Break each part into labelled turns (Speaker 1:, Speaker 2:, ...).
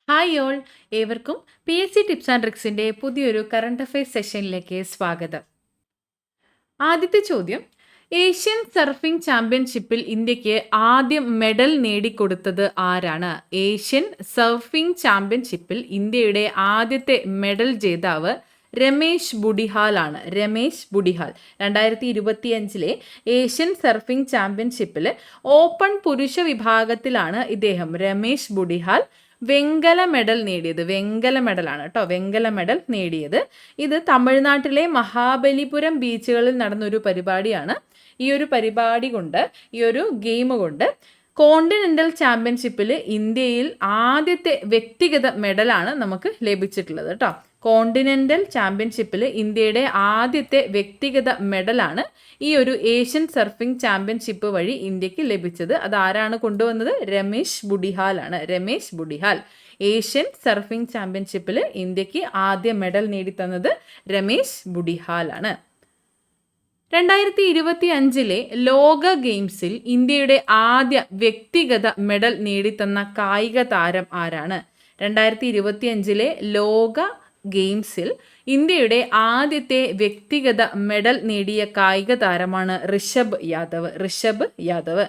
Speaker 1: Hi all, ഏവർക്കും PSC tips and ട്രിക്സിൻ്റെ പുതിയൊരു current affairs സെഷനിലേക്ക് സ്വാഗതം. ആദ്യത്തെ ചോദ്യം, ഏഷ്യൻ സർഫിംഗ് ചാമ്പ്യൻഷിപ്പിൽ ഇന്ത്യക്ക് ആദ്യം മെഡൽ നേടിക്കൊടുത്തത് ആരാണ്? ഏഷ്യൻ സർഫിംഗ് ചാമ്പ്യൻഷിപ്പിൽ ഇന്ത്യയുടെ ആദ്യത്തെ മെഡൽ ജേതാവ് രമേശ് ബുഡിഹാൽ ആണ്. രമേശ് ബുഡിഹാൽ 2025 ഏഷ്യൻ സർഫിംഗ് ചാമ്പ്യൻഷിപ്പിൽ ഓപ്പൺ പുരുഷ വിഭാഗത്തിലാണ് ഇദ്ദേഹം രമേശ് ബുഡിഹാൽ വെങ്കല മെഡൽ നേടിയത്. വെങ്കല മെഡലാണ് കേട്ടോ, വെങ്കല മെഡൽ നേടിയത്. ഇത് തമിഴ്നാട്ടിലെ മഹാബലിപുരം ബീച്ചുകളിൽ നടന്നൊരു പരിപാടിയാണ്. ഈ ഒരു പരിപാടി കൊണ്ട്, ഈ ഒരു ഗെയിം കൊണ്ട് കോണ്ടിനെൻ്റൽ ചാമ്പ്യൻഷിപ്പിൽ ഇന്ത്യയിൽ ആദ്യത്തെ വ്യക്തിഗത മെഡലാണ് നമുക്ക് ലഭിച്ചിട്ടുള്ളത് കേട്ടോ. കോണ്ടിനെൻ്റൽ ചാമ്പ്യൻഷിപ്പിൽ ഇന്ത്യയുടെ ആദ്യത്തെ വ്യക്തിഗത മെഡലാണ് ഈ ഒരു ഏഷ്യൻ സർഫിംഗ് ചാമ്പ്യൻഷിപ്പ് വഴി ഇന്ത്യക്ക് ലഭിച്ചത്. അതാരാണ് കൊണ്ടുവന്നത്? രമേശ് ബുഡിഹാൽ ആണ്. രമേശ് ബുഡിഹാൽ ഏഷ്യൻ സർഫിംഗ് ചാമ്പ്യൻഷിപ്പിൽ ഇന്ത്യക്ക് ആദ്യ മെഡൽ നേടിത്തന്നത് രമേശ് ബുഡിഹാൽ ആണ്. 2025 ലോക ഗെയിംസിൽ ഇന്ത്യയുടെ ആദ്യ വ്യക്തിഗത മെഡൽ നേടിത്തന്ന കായിക താരം ആരാണ്? 2025 ലോക ഗെയിംസിൽ ഇന്ത്യയുടെ ആദ്യത്തെ വ്യക്തിഗത മെഡൽ നേടിയ കായിക താരമാണ് ഋഷഭ് യാദവ്. ഋഷഭ് യാദവ്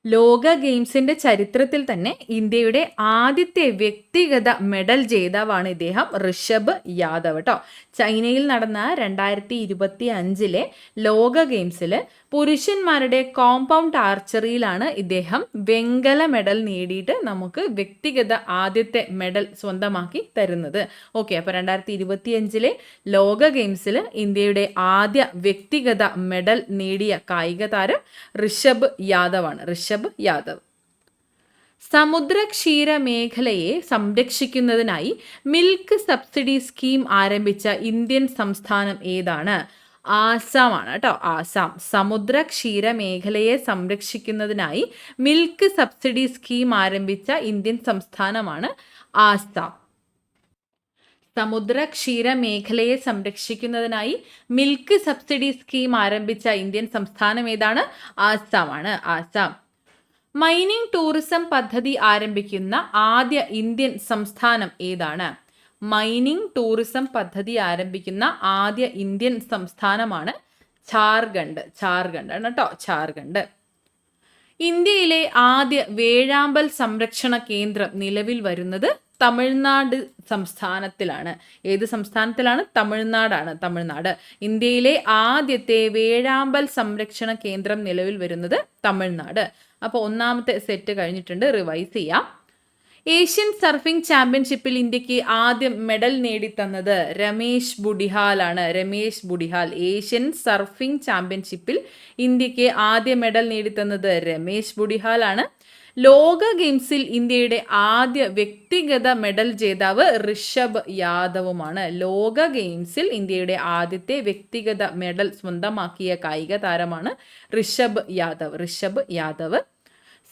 Speaker 1: ലോക ഗെയിംസിന്റെ ചരിത്രത്തിൽ തന്നെ ഇന്ത്യയുടെ ആദ്യത്തെ വ്യക്തിഗത മെഡൽ ജേതാവാണ് ഇദ്ദേഹം, ഋഷഭ് യാദവ് കേട്ടോ. ചൈനയിൽ നടന്ന 2025 ലോക ഗെയിംസിൽ പുരുഷന്മാരുടെ കോമ്പൗണ്ട് ആർച്ചറിയിലാണ് ഇദ്ദേഹം വെങ്കല മെഡൽ നേടിയിട്ട് നമുക്ക് വ്യക്തിഗത ആദ്യത്തെ മെഡൽ സ്വന്തമാക്കി തരുന്നത്. ഓക്കെ, അപ്പോൾ 2025 ലോക ഗെയിംസിൽ ഇന്ത്യയുടെ ആദ്യ വ്യക്തിഗത മെഡൽ നേടിയ കായിക താരം ഋഷഭ് യാദവ് ആണ്. ഋഷഭ് യാദവ്. സമുദ്ര ക്ഷീര മേഖലയെ സംരക്ഷിക്കുന്നതിനായി മിൽക്ക് സബ്സിഡി സ്കീം ആരംഭിച്ച ഇന്ത്യൻ സംസ്ഥാനം ഏതാണ്? ആസാം ആണ് കേട്ടോ. ആസാം. സമുദ്ര ക്ഷീര മേഖലയെ സംരക്ഷിക്കുന്നതിനായി മിൽക്ക് സബ്സിഡി സ്കീം ആരംഭിച്ച ഇന്ത്യൻ സംസ്ഥാനമാണ് ആസാം. സമുദ്ര ക്ഷീര മേഖലയെ സംരക്ഷിക്കുന്നതിനായി മിൽക്ക് സബ്സിഡി സ്കീം ആരംഭിച്ച ഇന്ത്യൻ സംസ്ഥാനം ഏതാണ്? ആസാമാണ്. ആസാം. മൈനിങ് ടൂറിസം പദ്ധതി ആരംഭിക്കുന്ന ആദ്യ ഇന്ത്യൻ സംസ്ഥാനം ഏതാണ്? മൈനിങ് ടൂറിസം പദ്ധതി ആരംഭിക്കുന്ന ആദ്യ ഇന്ത്യൻ സംസ്ഥാനമാണ് ഝാർഖണ്ഡ്. ഝാർഖണ്ഡ് ആണ് കേട്ടോ, ഝാർഖണ്ഡ്. ഇന്ത്യയിലെ ആദ്യ വേഴാമ്പൽ സംരക്ഷണ കേന്ദ്രം നിലവിൽ വരുന്നത് തമിഴ്നാട് സംസ്ഥാനത്തിലാണ്. ഏത് സംസ്ഥാനത്തിലാണ്? തമിഴ്നാടാണ്. തമിഴ്നാട്. ഇന്ത്യയിലെ ആദ്യത്തെ വേഴാമ്പൽ സംരക്ഷണ കേന്ദ്രം നിലവിൽ വരുന്നത് തമിഴ്നാട്. അപ്പോൾ ഒന്നാമത്തെ സെറ്റ് കഴിഞ്ഞിട്ടുണ്ട്, റിവൈസ് ചെയ്യാം. ഏഷ്യൻ സർഫിംഗ് ചാമ്പ്യൻഷിപ്പിൽ ഇന്ത്യക്ക് ആദ്യം മെഡൽ നേടിത്തന്നത് രമേശ് ബുഡിഹാൽ ആണ്. രമേശ് ബുഡിഹാൽ. ഏഷ്യൻ സർഫിംഗ് ചാമ്പ്യൻഷിപ്പിൽ ഇന്ത്യക്ക് ആദ്യ മെഡൽ നേടിത്തന്നത് രമേശ് ബുഡിഹാൽ ആണ്. ലോക ഗെയിംസിൽ ഇന്ത്യയുടെ ആദ്യ വ്യക്തിഗത മെഡൽ ജേതാവ് ഋഷഭ് യാദവുമാണ്. ലോക ഗെയിംസിൽ ഇന്ത്യയുടെ ആദ്യത്തെ വ്യക്തിഗത മെഡൽ സ്വന്തമാക്കിയ കായിക താരമാണ് ഋഷഭ് യാദവ്. ഋഷഭ് യാദവ്.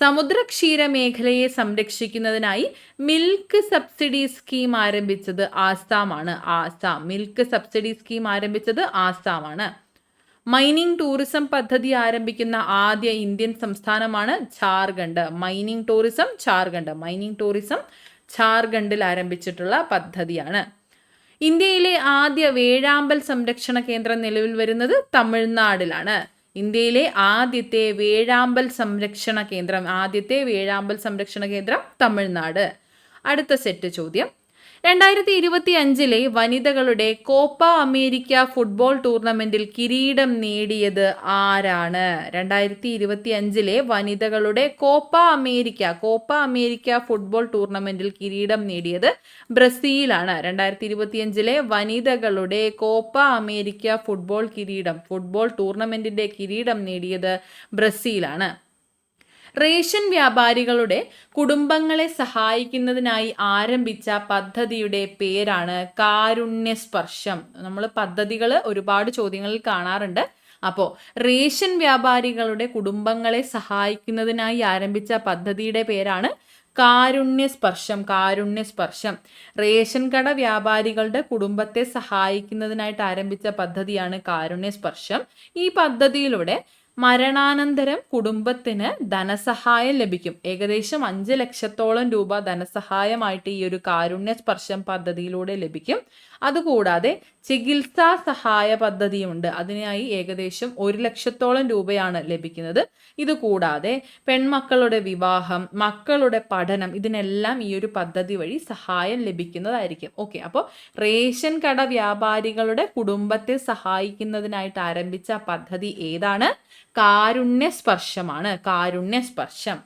Speaker 1: സമുദ്ര ക്ഷീര മേഖലയെ സംരക്ഷിക്കുന്നതിനായി മിൽക്ക് സബ്സിഡി സ്കീം ആരംഭിച്ചത് ആസാമാണ്. ആസാം. മിൽക്ക് സബ്സിഡി സ്കീം ആരംഭിച്ചത് ആസാമാണ്. മൈനിങ് ടൂറിസം പദ്ധതി ആരംഭിക്കുന്ന ആദ്യ ഇന്ത്യൻ സംസ്ഥാനമാണ് Jharkhand. Mining tourism Jharkhand. Mining tourism ഝാർഖണ്ഡിൽ ആരംഭിച്ചിട്ടുള്ള പദ്ധതിയാണ്. ഇന്ത്യയിലെ ആദ്യ വേഴാമ്പൽ സംരക്ഷണ കേന്ദ്രം നിലവിൽ വരുന്നത് തമിഴ്നാടിലാണ്. ഇന്ത്യയിലെ ആദ്യത്തെ വേഴാമ്പൽ സംരക്ഷണ കേന്ദ്രം തമിഴ്നാട്. അടുത്ത സെറ്റ് ചോദ്യം, 2025 വനിതകളുടെ കോപ്പ അമേരിക്ക ഫുട്ബോൾ ടൂർണമെന്റിൽ കിരീടം നേടിയത് ആരാണ്? 2025 വനിതകളുടെ കോപ്പ അമേരിക്ക ഫുട്ബോൾ ടൂർണമെന്റിൽ കിരീടം നേടിയത് ബ്രസീലാണ്. 2025 വനിതകളുടെ കോപ്പ അമേരിക്ക ഫുട്ബോൾ ടൂർണമെന്റിന്റെ കിരീടം നേടിയത് ബ്രസീലാണ്. റേഷൻ വ്യാപാരികളുടെ കുടുംബങ്ങളെ സഹായിക്കുന്നതിനായി ആരംഭിച്ച പദ്ധതിയുടെ പേരാണ് കാരുണ്യസ്പർശം. നമ്മൾ പദ്ധതികൾ ഒരുപാട് ചോദ്യങ്ങളിൽ കാണാറുണ്ട്. അപ്പോൾ റേഷൻ വ്യാപാരികളുടെ കുടുംബങ്ങളെ സഹായിക്കുന്നതിനായി ആരംഭിച്ച പദ്ധതിയുടെ പേരാണ് കാരുണ്യസ്പർശം. കാരുണ്യസ്പർശം. റേഷൻ കട വ്യാപാരികളുടെ കുടുംബത്തെ സഹായിക്കുന്നതിനായിട്ട് ആരംഭിച്ച പദ്ധതിയാണ് കാരുണ്യസ്പർശം. ഈ പദ്ധതിയിലൂടെ മരണാനന്തരം കുടുംബത്തിന് ധനസഹായം ലഭിക്കും. ഏകദേശം 5 ലക്ഷത്തോളം രൂപ ധനസഹായമായിട്ട് ഈ ഒരു കാരുണ്യ സ്പർശം പദ്ധതിയിലൂടെ ലഭിക്കും. അതുകൂടാതെ ചികിത്സാ സഹായ പദ്ധതിയുണ്ട്. അതിനായി ഏകദേശം 1 ലക്ഷത്തോളം രൂപയാണ് ലഭിക്കുന്നത്. ഇതുകൂടാതെ പെൺമക്കളുടെ വിവാഹം, മക്കളുടെ പഠനം, ഇതിനെല്ലാം ഈ ഒരു പദ്ധതി വഴി സഹായം ലഭിക്കുന്നതായിരിക്കും. ഓക്കെ, അപ്പോൾ റേഷൻ കട വ്യാപാരികളുടെ കുടുംബത്തെ സഹായിക്കുന്നതിനായിട്ട് ആരംഭിച്ച പദ്ധതി ഏതാണ്? കാരുണ്യ സ്പർശമാണ്. കാരുണ്യ സ്പർശം.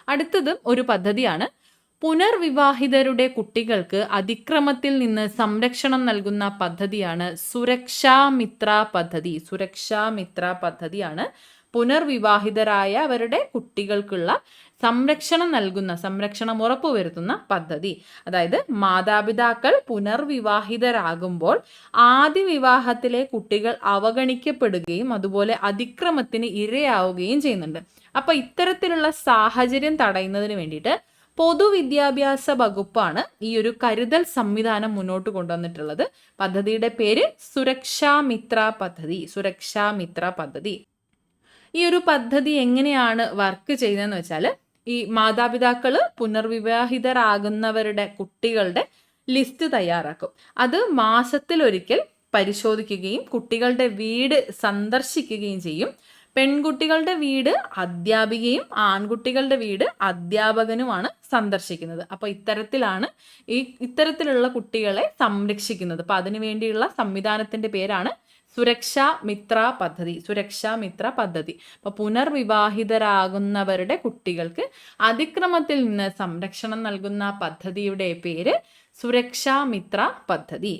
Speaker 1: അടുത്തതും ഒരു പദ്ധതിയാണ്. പുനർവിവാഹിതരുടെ കുട്ടികൾക്ക് അതിക്രമത്തിൽ നിന്ന് സംരക്ഷണം നൽകുന്ന പദ്ധതിയാണ് സുരക്ഷാ മിത്ര പദ്ധതി. സുരക്ഷാ മിത്ര പദ്ധതിയാണ് പുനർവിവാഹിതരായ അവരുടെ കുട്ടികൾക്കുള്ള സംരക്ഷണം ഉറപ്പുവരുത്തുന്ന പദ്ധതി. അതായത് മാതാപിതാക്കൾ പുനർവിവാഹിതരാകുമ്പോൾ ആദ്യ വിവാഹത്തിലെ കുട്ടികൾ അവഗണിക്കപ്പെടുകയും അതുപോലെ അതിക്രമത്തിന് ഇരയാവുകയും ചെയ്യുന്നുണ്ട്. അപ്പൊ ഇത്തരത്തിലുള്ള സാഹചര്യം തടയുന്നതിന് വേണ്ടിയിട്ട് പൊതുവിദ്യാഭ്യാസ വകുപ്പാണ് ഈ ഒരു കരുതൽ സംവിധാനം മുന്നോട്ട് കൊണ്ടുവന്നിട്ടുള്ളത്. പദ്ധതിയുടെ പേര് സുരക്ഷാ മിത്ര പദ്ധതി. സുരക്ഷാ മിത്ര പദ്ധതി. ഈ ഒരു പദ്ധതി എങ്ങനെയാണ് വർക്ക് ചെയ്യുന്നതെന്ന് വെച്ചാൽ, ഈ മാതാപിതാക്കൾ പുനർവിവാഹിതരാകുന്നവരുടെ കുട്ടികളുടെ ലിസ്റ്റ് തയ്യാറാക്കും. അത് മാസത്തിലൊരിക്കൽ പരിശോധിക്കുകയും കുട്ടികളുടെ വീട് സന്ദർശിക്കുകയും ചെയ്യും. പെൺകുട്ടികളുടെ വീട് അധ്യാപികയും ആൺകുട്ടികളുടെ വീട് അധ്യാപകനുമാണ് സന്ദർശിക്കുന്നത്. അപ്പോൾ ഇത്തരത്തിലുള്ള കുട്ടികളെ സംരക്ഷിക്കുന്നത്. അപ്പോൾ അതിനുവേണ്ടിയുള്ള സംവിധാനത്തിന്റെ പേരാണ് സുരക്ഷാ മിത്ര പദ്ധതി. സുരക്ഷാ മിത്ര പദ്ധതി. അപ്പോൾ പുനർവിവാഹിതരാകുന്നവരുടെ കുട്ടികൾക്ക് അതിക്രമത്തിൽ നിന്ന് സംരക്ഷണം നൽകുന്ന പദ്ധതിയുടെ പേര് സുരക്ഷാ മിത്ര പദ്ധതി.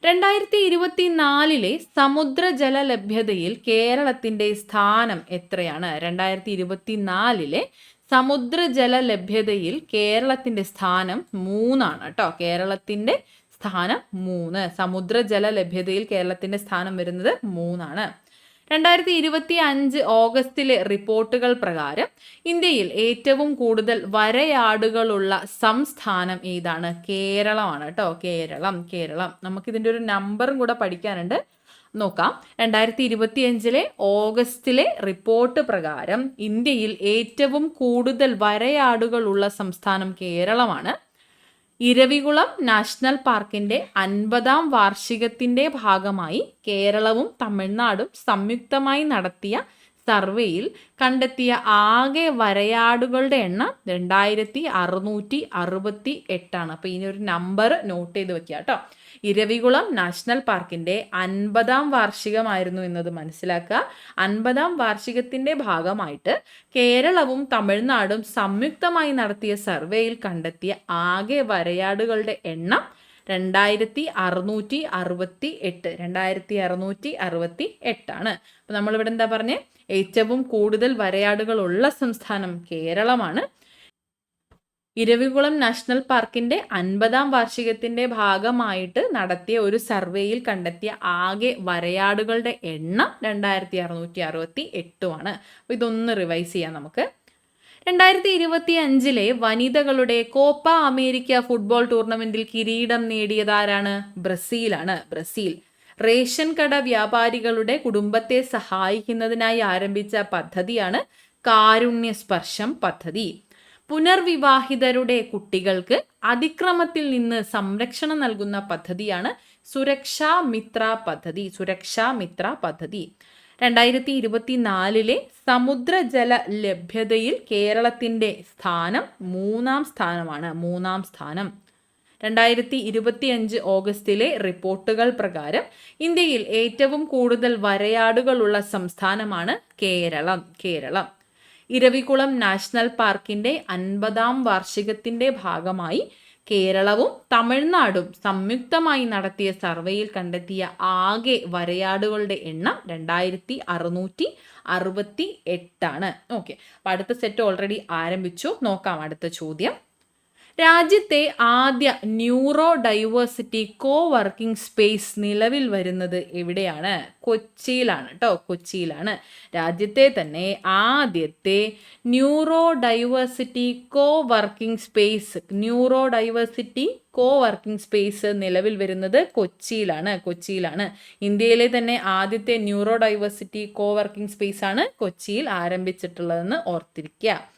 Speaker 1: 2024 സമുദ്രജല ലഭ്യതയിൽ കേരളത്തിന്റെ സ്ഥാനം എത്രയാണ്? 2024 സമുദ്രജല ലഭ്യതയിൽ കേരളത്തിന്റെ സ്ഥാനം 3 കേട്ടോ. കേരളത്തിന്റെ സ്ഥാനം 3. സമുദ്രജല ലഭ്യതയിൽ കേരളത്തിന്റെ സ്ഥാനം വരുന്നത് 3. 2025 ഓഗസ്റ്റിലെ റിപ്പോർട്ടുകൾ പ്രകാരം ഇന്ത്യയിൽ ഏറ്റവും കൂടുതൽ വരയാടുകളുള്ള സംസ്ഥാനം ഏതാണ്? കേരളമാണ് കേട്ടോ. കേരളം. നമുക്കിതിൻ്റെ ഒരു നമ്പറും കൂടെ പഠിക്കാനുണ്ട്, നോക്കാം. 2025 ഓഗസ്റ്റിലെ റിപ്പോർട്ട് പ്രകാരം ഇന്ത്യയിൽ ഏറ്റവും കൂടുതൽ വരയാടുകളുള്ള സംസ്ഥാനം കേരളമാണ്. ഇരവികുളം നാഷണൽ പാർക്കിന്റെ 50ാം വാർഷികത്തിന്റെ ഭാഗമായി കേരളവും തമിഴ്നാടും സംയുക്തമായി നടത്തിയ സർവേയിൽ കണ്ടെത്തിയ ആകെ വരയാടുകളുടെ എണ്ണം 2668. അപ്പോൾ ഇനി ഒരു നമ്പർ നോട്ട് ചെയ്ത് വെക്കുക കേട്ടോ. ഇരവികുളം നാഷണൽ പാർക്കിന്റെ 50ാം വാർഷികമായിരുന്നു എന്നത് മനസ്സിലാക്കുക. 50ാം വാർഷികത്തിന്റെ ഭാഗമായിട്ട് കേരളവും തമിഴ്നാടും സംയുക്തമായി നടത്തിയ സർവേയിൽ കണ്ടെത്തിയ ആകെ വരയാടുകളുടെ എണ്ണം 2668. അപ്പോൾ നമ്മളിവിടെ എന്താ പറഞ്ഞേ? ഏറ്റവും കൂടുതൽ വരയാടുകളുള്ള സംസ്ഥാനം കേരളമാണ്. ഇരവികുളം നാഷണൽ പാർക്കിന്റെ 50ാം വാർഷികത്തിന്റെ ഭാഗമായിട്ട് നടത്തിയ ഒരു സർവേയിൽ കണ്ടെത്തിയ ആകെ വരയാടുകളുടെ എണ്ണം 2668. അപ്പോൾ ഇതൊന്ന് റിവൈസ് ചെയ്യാം നമുക്ക്. 2025 വനിതകളുടെ കോപ്പ അമേരിക്ക ഫുട്ബോൾ ടൂർണമെന്റിൽ കിരീടം നേടിയതാരാണ്? ബ്രസീലാണ്. ബ്രസീൽ. റേഷൻ കട വ്യാപാരികളുടെ കുടുംബത്തെ സഹായിക്കുന്നതിനായി ആരംഭിച്ച പദ്ധതിയാണ് കാരുണ്യ സ്പർശം പദ്ധതി. പുനർവിവാഹിതരുടെ കുട്ടികൾക്ക് അതിക്രമത്തിൽ നിന്ന് സംരക്ഷണം നൽകുന്ന പദ്ധതിയാണ് സുരക്ഷാ മിത്ര പദ്ധതി. സുരക്ഷാ മിത്ര പദ്ധതി. 2024 സമുദ്രജല ലഭ്യതയിൽ കേരളത്തിന്റെ സ്ഥാനം 3ാം സ്ഥാനമാണ്. 3ാം സ്ഥാനം. 2025 ഓഗസ്റ്റിലെ റിപ്പോർട്ടുകൾ പ്രകാരം ഇന്ത്യയിൽ ഏറ്റവും കൂടുതൽ വരയാടുകളുള്ള സംസ്ഥാനമാണ് കേരളം. ഇരവികുളം നാഷണൽ പാർക്കിന്റെ 50ാം വാർഷികത്തിന്റെ ഭാഗമായി കേരളവും തമിഴ്നാടും സംയുക്തമായി നടത്തിയ സർവേയിൽ കണ്ടെത്തിയ ആകെ വരയാടുകളുടെ എണ്ണം 2668. ഓക്കെ, അപ്പം അടുത്ത സെറ്റ് ഓൾറെഡി ആരംഭിച്ചു. നോക്കാം അടുത്ത ചോദ്യം. രാജ്യത്തെ ആദ്യ ന്യൂറോ ഡൈവേഴ്സിറ്റി കോ വർക്കിംഗ് സ്പേസ് നിലവിൽ വരുന്നത് എവിടെയാണ്? കൊച്ചിയിലാണ് കേട്ടോ, കൊച്ചിയിലാണ്. രാജ്യത്തെ തന്നെ ആദ്യത്തെ ന്യൂറോ ഡൈവേഴ്സിറ്റി കോ വർക്കിംഗ് സ്പേസ് നിലവിൽ വരുന്നത് കൊച്ചിയിലാണ്. ഇന്ത്യയിലെ തന്നെ ആദ്യത്തെ ന്യൂറോ ഡൈവേഴ്സിറ്റി കോ വർക്കിംഗ് സ്പേസ് ആണ് കൊച്ചിയിൽ ആരംഭിച്ചിട്ടുള്ളതെന്ന് ഓർത്തിരിക്കുക.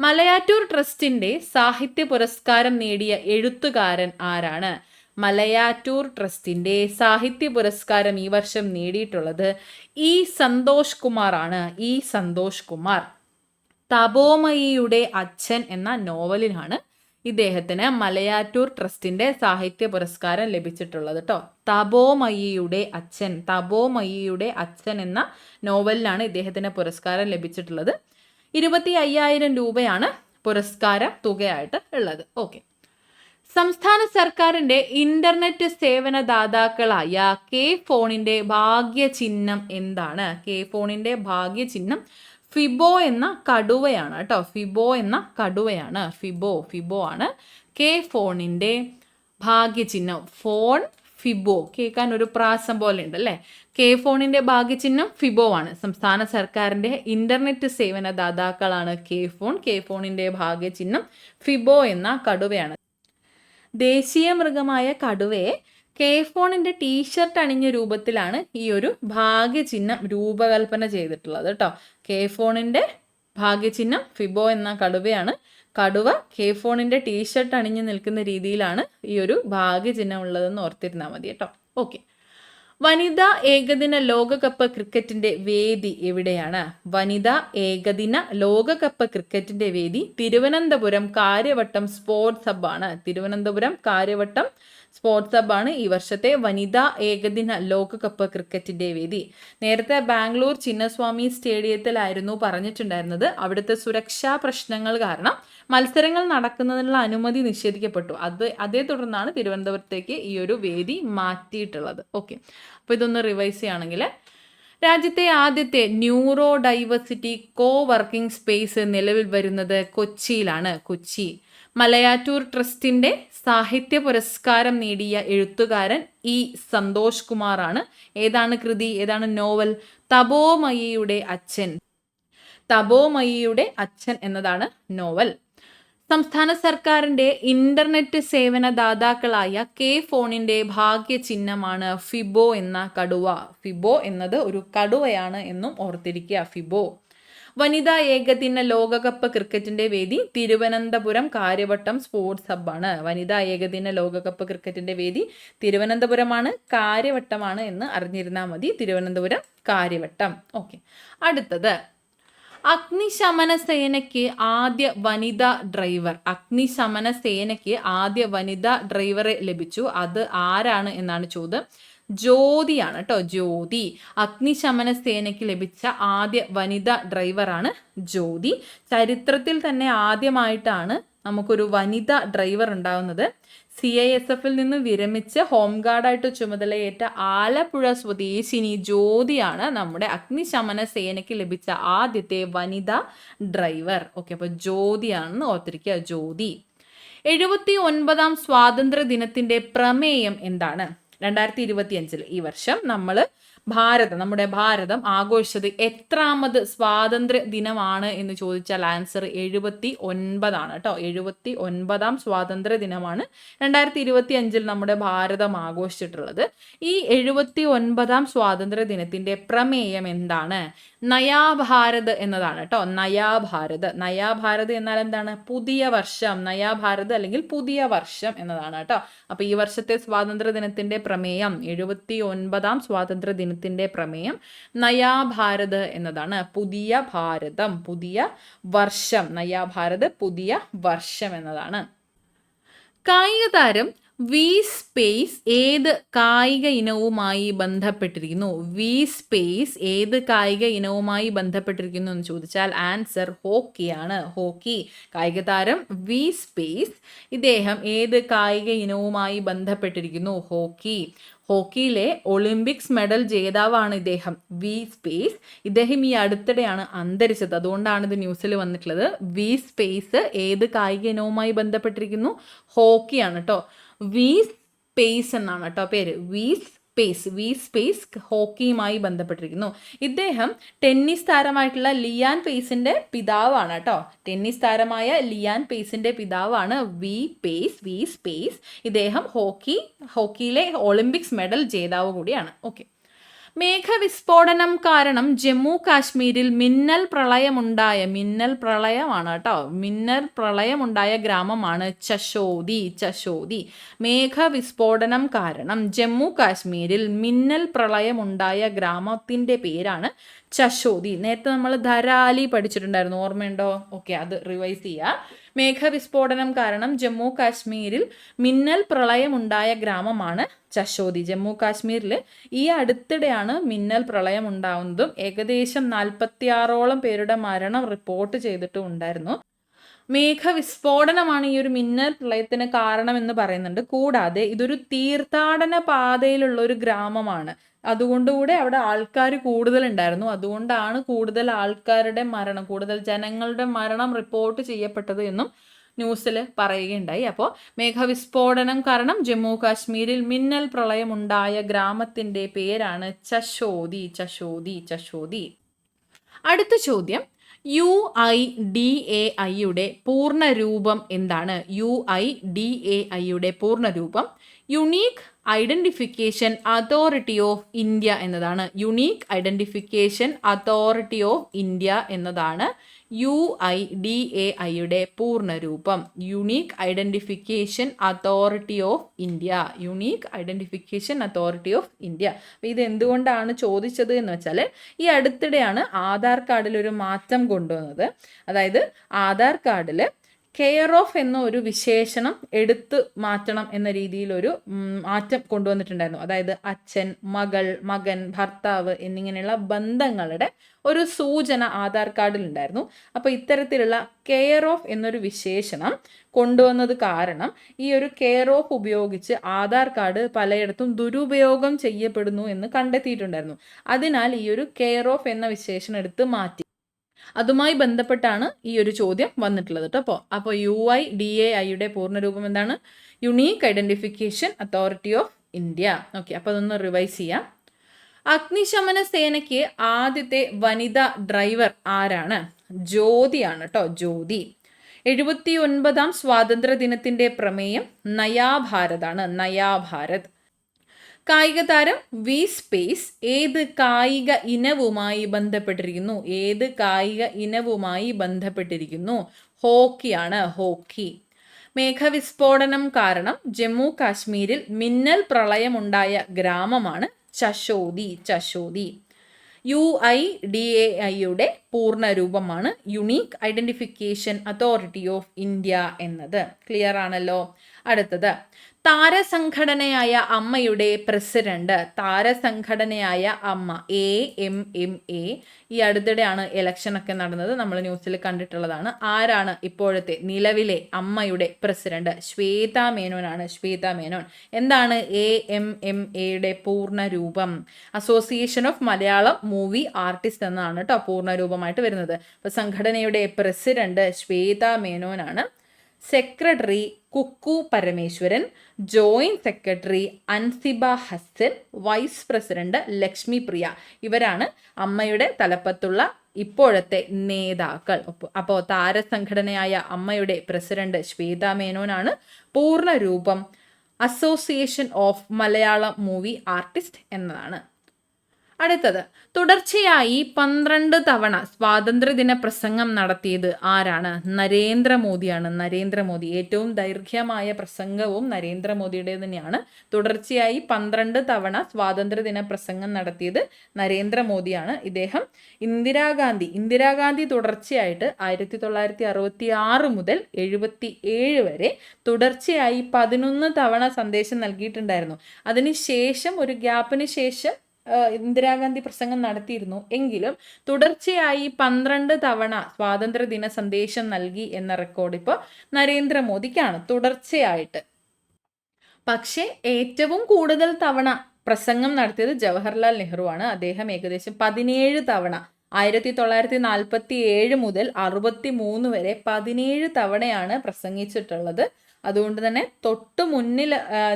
Speaker 1: മലയാറ്റൂർ ട്രസ്റ്റിന്റെ സാഹിത്യ പുരസ്കാരം നേടിയ എഴുത്തുകാരൻ ആരാണ്? മലയാറ്റൂർ ട്രസ്റ്റിന്റെ സാഹിത്യ പുരസ്കാരം ഈ വർഷം നേടിയിട്ടുള്ളത് സന്തോഷ് കുമാർ ആണ്. സന്തോഷ് കുമാർ. തപോമയിയുടെ അച്ഛൻ എന്ന നോവലിനാണ് ഇദ്ദേഹത്തിന് മലയാറ്റൂർ ട്രസ്റ്റിന്റെ സാഹിത്യ പുരസ്കാരം ലഭിച്ചിട്ടുള്ളത് കേട്ടോ. തപോമയിയുടെ അച്ഛൻ എന്ന നോവലിനാണ് ഇദ്ദേഹത്തിന് പുരസ്കാരം ലഭിച്ചിട്ടുള്ളത്. 25,000 രൂപയാണ് പുരസ്കാര തുകയായിട്ട് ഉള്ളത്. ഓക്കെ. സംസ്ഥാന സർക്കാരിന്റെ ഇന്റർനെറ്റ് സേവന ദാതാക്കളായ കെ ഫോണിന്റെ ഭാഗ്യചിഹ്നം എന്താണ്? കെ ഫോണിന്റെ ഭാഗ്യചിഹ്നം ഫിബോ എന്ന കടുവയാണ് കേട്ടോ. ഫിബോ ആണ് കെ ഫോണിന്റെ ഭാഗ്യചിഹ്നം. ഫോൺ ഫിബോ കേൾക്കാൻ ഒരു പ്രാസം പോലെ ഉണ്ട് അല്ലേ? കെ ഫോണിന്റെ ഭാഗ്യചിഹ്നം ഫിബോ ആണ്. സംസ്ഥാന സർക്കാരിന്റെ ഇന്റർനെറ്റ് സേവന ദാതാക്കളാണ് കെ ഫോണിന്റെ ഭാഗ്യചിഹ്നം ഫിബോ എന്ന കടുവയാണ്. ദേശീയ മൃഗമായ കടുവയെ കെ ഫോണിന്റെ ടീഷർട്ട് അണിഞ്ഞ രൂപത്തിലാണ് ഈ ഒരു ഭാഗ്യചിഹ്നം രൂപകൽപ്പന ചെയ്തിട്ടുള്ളത് കേട്ടോ. കെ ഫോണിന്റെ ഭാഗ്യചിഹ്നം ഫിബോ എന്ന കടുവയാണ്. കടുവ കെ ഫോണിന്റെ ടീഷർട്ട് അണിഞ്ഞു നിൽക്കുന്ന രീതിയിലാണ് ഈ ഒരു ഭാഗ്യചിഹ്നം ഉള്ളതെന്ന് ഓർത്തിരുന്നാൽ മതി കേട്ടോ. ഓക്കെ. വനിതാ ഏകദിന ലോകകപ്പ് ക്രിക്കറ്റിന്റെ വേദി എവിടെയാണ്? വനിതാ ഏകദിന ലോകകപ്പ് ക്രിക്കറ്റിന്റെ വേദി തിരുവനന്തപുരം കാര്യവട്ടം സ്പോർട്സ് ഹബ്ബാണ് ഈ വർഷത്തെ വനിതാ ഏകദിന ലോകകപ്പ് ക്രിക്കറ്റിന്റെ വേദി. നേരത്തെ ബാംഗ്ലൂർ ചിന്നസ്വാമി സ്റ്റേഡിയത്തിലായിരുന്നു പറഞ്ഞിട്ടുണ്ടായിരുന്നത്. അവിടുത്തെ സുരക്ഷാ പ്രശ്നങ്ങൾ കാരണം മത്സരങ്ങൾ നടക്കുന്നതിനുള്ള അനുമതി നിഷേധിക്കപ്പെട്ടു. അതേ തുടർന്നാണ് തിരുവനന്തപുരത്തേക്ക് ഈ ഒരു വേദി മാറ്റിയിട്ടുള്ളത്. ഓക്കെ. അപ്പോൾ ഇതൊന്ന് റിവൈസ് ചെയ്യുകയാണെങ്കിൽ, രാജ്യത്തെ ആദ്യത്തെ ന്യൂറോ ഡൈവേഴ്സിറ്റി കോ വർക്കിംഗ് സ്പേസ് നിലവിൽ വരുന്നത് കൊച്ചിയിലാണ്. മലയാറ്റൂർ ട്രസ്റ്റിന്റെ സാഹിത്യ പുരസ്കാരം നേടിയ എഴുത്തുകാരൻ സന്തോഷ് കുമാർ ആണ്. ഏതാണ് കൃതി? ഏതാണ് നോവൽ? തപോമയിയുടെ അച്ഛൻ എന്നതാണ് നോവൽ. സംസ്ഥാന സർക്കാരിന്റെ ഇന്റർനെറ്റ് സേവന ദാതാക്കളായ കെ ഫോണിന്റെ ഭാഗ്യചിഹ്നമാണ് ഫിബോ എന്ന കടുവ. ഫിബോ എന്നത് ഒരു കടുവയാണ് എന്നും ഓർത്തിരിക്കുക. ഫിബോ. വനിതാ ഏകദിന ലോകകപ്പ് ക്രിക്കറ്റിന്റെ വേദി തിരുവനന്തപുരം കാര്യവട്ടം സ്പോർട്സ് ഹബ്ബാണ്. വനിതാ ഏകദിന ലോകകപ്പ് ക്രിക്കറ്റിന്റെ വേദി തിരുവനന്തപുരമാണ്, കാര്യവട്ടമാണ് എന്ന് അറിഞ്ഞിരുന്നാൽ മതി. തിരുവനന്തപുരം കാര്യവട്ടം. ഓക്കെ. അടുത്തത്, അഗ്നിശമന സേനയ്ക്ക് ആദ്യ വനിതാ ഡ്രൈവറെ ലഭിച്ചു. അത് ആരാണ് എന്നാണ് ചോദ്യം. ജ്യോതിയാണ് കേട്ടോ. ജ്യോതി. അഗ്നിശമന സേനയ്ക്ക് ലഭിച്ച ആദ്യ വനിതാ ഡ്രൈവറാണ് ജ്യോതി. ചരിത്രത്തിൽ തന്നെ ആദ്യമായിട്ടാണ് നമുക്കൊരു വനിതാ ഡ്രൈവർ ഉണ്ടാകുന്നത്. CISF നിന്ന് വിരമിച്ച് ഹോംഗാർഡായിട്ട് ചുമതലയേറ്റ ആലപ്പുഴ സ്വദേശിനി ജ്യോതിയാണ് നമ്മുടെ അഗ്നിശമന സേനയ്ക്ക് ലഭിച്ച ആദ്യത്തെ വനിതാ ഡ്രൈവർ. ഓക്കെ. അപ്പോൾ ജ്യോതിയാണെന്ന് ഓർത്തിരിക്കുക. ജ്യോതി. 79ാം സ്വാതന്ത്ര്യ ദിനത്തിന്റെ പ്രമേയം എന്താണ്? 2025 ഈ വർഷം നമ്മുടെ ഭാരതം ആഘോഷിച്ചത് എത്രാമത് സ്വാതന്ത്ര്യ ദിനമാണ് എന്ന് ചോദിച്ചാൽ ആൻസർ 79 ആണ് കേട്ടോ. 79ാം സ്വാതന്ത്ര്യ ദിനമാണ് 2025 നമ്മുടെ ഭാരതം ആഘോഷിച്ചിട്ടുള്ളത്. ഈ 79ാം സ്വാതന്ത്ര്യ ദിനത്തിന്റെ പ്രമേയം എന്താണ്? നയാഭാരത് എന്നതാണ് കേട്ടോ. നയാഭാരത് എന്നാൽ എന്താണ്? പുതിയ വർഷം. നയാഭാരത് അല്ലെങ്കിൽ പുതിയ വർഷം എന്നതാണ് കേട്ടോ. അപ്പൊ ഈ വർഷത്തെ സ്വാതന്ത്ര്യ ദിനത്തിന്റെ പ്രമേയം, 79ാം സ്വാതന്ത്ര്യ ദിനത്തിന്റെ പ്രമേയം നയാഭാരത് എന്നതാണ്. പുതിയ ഭാരതം, പുതിയ വർഷം. നയാഭാരത് പുതിയ വർഷം എന്നതാണ്. കായിക താരം വി സ്പേസ് ഏത് കായിക ഇനവുമായി ബന്ധപ്പെട്ടിരിക്കുന്നു? എന്ന് ചോദിച്ചാൽ ആൻസർ ഹോക്കിയാണ്. ഹോക്കി. കായിക താരം വി സ്പേസ് ഇദ്ദേഹം ഏത് കായിക ഇനവുമായി ബന്ധപ്പെട്ടിരിക്കുന്നു? ഹോക്കി. ഹോക്കിയിലെ ഒളിമ്പിക്സ് മെഡൽ ജേതാവാണ് ഇദ്ദേഹം, വി സ്പേസ്. ഇദ്ദേഹം ഈ അടുത്തിടെയാണ് അന്തരിച്ചത്. അതുകൊണ്ടാണ് ഇത് ന്യൂസിൽ വന്നിട്ടുള്ളത്. വി സ്പേസ് ഏത് കായിക ഇനവുമായി ബന്ധപ്പെട്ടിരിക്കുന്നു? ഹോക്കിയാണ് കേട്ടോ. വി സ്പേസ് എന്നാണ് കേട്ടോ പേര്. വി സ്പേസ് ഹോക്കിയുമായി ബന്ധപ്പെട്ടിരിക്കുന്നു. ഇദ്ദേഹം ടെന്നീസ് താരമായിട്ടുള്ള ലിയാൻ പേസിന്റെ പിതാവാണ് കേട്ടോ. ടെന്നീസ് താരമായ ലിയാൻ പേസിന്റെ പിതാവാണ് വി സ്പേസ്. ഇദ്ദേഹം ഹോക്കിയിലെ ഒളിമ്പിക്സ് മെഡൽ ജേതാവ് കൂടിയാണ്. ഓക്കെ. മേഘവിസ്ഫോടനം കാരണം ജമ്മു കാശ്മീരിൽ മിന്നൽ പ്രളയമാണ് കേട്ടോ. മിന്നൽ പ്രളയമുണ്ടായ ഗ്രാമമാണ് ചശോദി. മേഘവിസ്ഫോടനം കാരണം ജമ്മു കാശ്മീരിൽ മിന്നൽ പ്രളയമുണ്ടായ ഗ്രാമത്തിന്റെ പേരാണ് ചശോദി. നേരത്തെ നമ്മൾ ധരാലി പഠിച്ചിട്ടുണ്ടായിരുന്നു, ഓർമ്മയുണ്ടോ? ഓക്കെ, അത് റിവൈസ് ചെയ്യുക. മേഘവിസ്ഫോടനം കാരണം ജമ്മു കാശ്മീരിൽ മിന്നൽ പ്രളയമുണ്ടായ ഗ്രാമമാണ് ചശോദി. ജമ്മു കാശ്മീരിൽ ഈ അടുത്തിടെയാണ് മിന്നൽ പ്രളയം ഉണ്ടാവുന്നതും ഏകദേശം 46ഓളം പേരുടെ മരണം റിപ്പോർട്ട് ചെയ്തിട്ടും ഉണ്ടായിരുന്നു. മേഘവിസ്ഫോടനമാണ് ഈ ഒരു മിന്നൽ പ്രളയത്തിന് കാരണമെന്ന് പറയുന്നുണ്ട്. കൂടാതെ ഇതൊരു തീർത്ഥാടന പാതയിലുള്ള ഒരു ഗ്രാമമാണ്. അതുകൊണ്ടുകൂടെ അവിടെ ആൾക്കാർ കൂടുതലുണ്ടായിരുന്നു. അതുകൊണ്ടാണ് കൂടുതൽ ജനങ്ങളുടെ മരണം റിപ്പോർട്ട് ചെയ്യപ്പെട്ടത് എന്നും ന്യൂസിൽ പറയുകയുണ്ടായി. അപ്പോൾ മേഘവിസ്ഫോടനം കാരണം ജമ്മു കാശ്മീരിൽ മിന്നൽ പ്രളയം ഉണ്ടായ ഗ്രാമത്തിന്റെ പേരാണ് ചശോദി. അടുത്ത ചോദ്യം, UIDAIയുടെ പൂർണ്ണ രൂപം എന്താണ്? UIDAIയുടെ പൂർണ്ണ രൂപം unique identification authority of India എന്നതാണ്. Unique identification authority of India എന്നതാണ് UIDAIയുടെ പൂർണ്ണ രൂപം. Unique identification authority of India. അപ്പോൾ ഇത് എന്തുകൊണ്ടാണ് ചോദിച്ചത് എന്ന് വെച്ചാൽ, ഈ അടുത്തിടെയാണ് ആധാർ കാർഡിൽ ഒരു മാറ്റം കൊണ്ടുവന്നത്. അതായത് ആധാർ കാർഡിൽ കെയർ ഓഫ് എന്ന ഒരു വിശേഷണം എടുത്ത് മാറ്റണം എന്ന രീതിയിലൊരു മാറ്റം കൊണ്ടുവന്നിട്ടുണ്ടായിരുന്നു. അതായത് അച്ഛൻ, മകൻ, ഭർത്താവ് എന്നിങ്ങനെയുള്ള ബന്ധങ്ങളുടെ ഒരു സൂചന ആധാർ കാർഡിൽ ഉണ്ടായിരുന്നു. അപ്പോൾ ഇത്തരത്തിലുള്ള കെയർ ഓഫ് എന്നൊരു വിശേഷണം കൊണ്ടുവന്നത് കാരണം ഈ ഒരു കെയർ ഓഫ് ഉപയോഗിച്ച് ആധാർ കാർഡ് പലയിടത്തും ദുരുപയോഗം ചെയ്യപ്പെടുന്നു എന്ന് കണ്ടെത്തിയിട്ടുണ്ടായിരുന്നു. അതിനാൽ ഈ ഒരു കെയർ ഓഫ് എന്ന വിശേഷണം എടുത്ത് മാറ്റി. അതുമായി ബന്ധപ്പെട്ടാണ് ഈ ഒരു ചോദ്യം വന്നിട്ടുള്ളത് കേട്ടോ. അപ്പോൾ UIDAIയുടെ പൂർണ്ണരൂപം എന്താണ്? Unique identification authority of India. Okay, അപ്പോൾ അതൊന്ന് റിവൈസ് ചെയ്യാം. അഗ്നിശമന സേനയ്ക്ക് ആദ്യത്തെ വനിതാ ഡ്രൈവർ ആരാണ്? ജ്യോതിയാണ് കേട്ടോ, ജ്യോതി. 79ാം സ്വാതന്ത്ര്യ ദിനത്തിന്റെ പ്രമേയം നയാ ഭാരതാണ്, നയാ ഭാരത്. കായിക താരം വി സ്പേസ് ഏത് കായിക ഇനവുമായി ബന്ധപ്പെട്ടിരിക്കുന്നു? ഹോക്കിയാണ്, ഹോക്കി. മേഘവിസ്ഫോടനം കാരണം ജമ്മു കാശ്മീരിൽ മിന്നൽ പ്രളയമുണ്ടായ ഗ്രാമമാണ് ചശോദി. UIDAIയുടെ പൂർണ്ണ രൂപമാണ് unique identification authority of India എന്നത്. ക്ലിയർ ആണല്ലോ. അടുത്തത്, താരസംഘടനയായ അമ്മയുടെ പ്രസിഡന്റ്. താരസംഘടനയായ അമ്മ AMMA. ഈ അടുത്തിടെയാണ് ഇലക്ഷനൊക്കെ നടന്നത്, നമ്മൾ ന്യൂസിൽ കണ്ടിട്ടുള്ളതാണ്. ആരാണ് ഇപ്പോഴത്തെ നിലവിലെ അമ്മയുടെ പ്രസിഡന്റ്? ശ്വേതാ മേനോനാണ്, ശ്വേതാ മേനോൻ. എന്താണ് AMMAയുടെ പൂർണ്ണ രൂപം? Association of Malayalam movie artist എന്നാണ് കേട്ടോ പൂർണ്ണ രൂപമായിട്ട് വരുന്നത്. അപ്പോൾ സംഘടനയുടെ പ്രസിഡന്റ് ശ്വേതാ മേനോനാണ്. Secretary Kukku Parameswaran, joint secretary Ansiba Hasan, vice president Lakshmi Priya. ഇവരാണ് അമ്മയുടെ തലപ്പത്തുള്ള ഇപ്പോഴത്തെ നേതാക്കൾ. അപ്പോൾ താരസംഘടനയായ അമ്മയുടെ പ്രസിഡന്റ് ശ്വേതാ മേനോനാണ്. പൂർണ്ണ രൂപം association of Malayalam movie artist എന്നതാണ്. അടുത്തത്, തുടർച്ചയായി 12 തവണ സ്വാതന്ത്ര്യദിന പ്രസംഗം നടത്തിയത് ആരാണ്? നരേന്ദ്രമോദിയാണ്. നരേന്ദ്രമോദി. ഏറ്റവും ദൈർഘ്യമായ പ്രസംഗവും നരേന്ദ്രമോദിയുടെ തന്നെയാണ്. തുടർച്ചയായി 12 തവണ സ്വാതന്ത്ര്യദിന പ്രസംഗം നടത്തിയത് നരേന്ദ്രമോദിയാണ്. ഇദ്ദേഹം ഇന്ദിരാഗാന്ധി തുടർച്ചയായിട്ട് 1966 മുതൽ 77 വരെ തുടർച്ചയായി 11 തവണ സന്ദേശം നൽകിയിട്ടുണ്ടായിരുന്നു. അതിനുശേഷം ഒരു ഗ്യാപ്പിന് ശേഷം ഇന്ദിരാഗാന്ധി പ്രസംഗം നടത്തിയിരുന്നു. എങ്കിലും തുടർച്ചയായി 12 തവണ സ്വാതന്ത്ര്യദിന സന്ദേശം നൽകി എന്ന റെക്കോർഡ് ഇപ്പോൾ നരേന്ദ്രമോദിക്കാണ് തുടർച്ചയായിട്ട്. പക്ഷേ ഏറ്റവും കൂടുതൽ തവണ പ്രസംഗം നടത്തിയത് ജവഹർലാൽ നെഹ്റു ആണ്. അദ്ദേഹം ഏകദേശം 17 തവണ 1947 മുതൽ 63 വരെ 17 തവണയാണ് പ്രസംഗിച്ചിട്ടുള്ളത്. അതുകൊണ്ട് തന്നെ തൊട്ട് മുന്നിൽ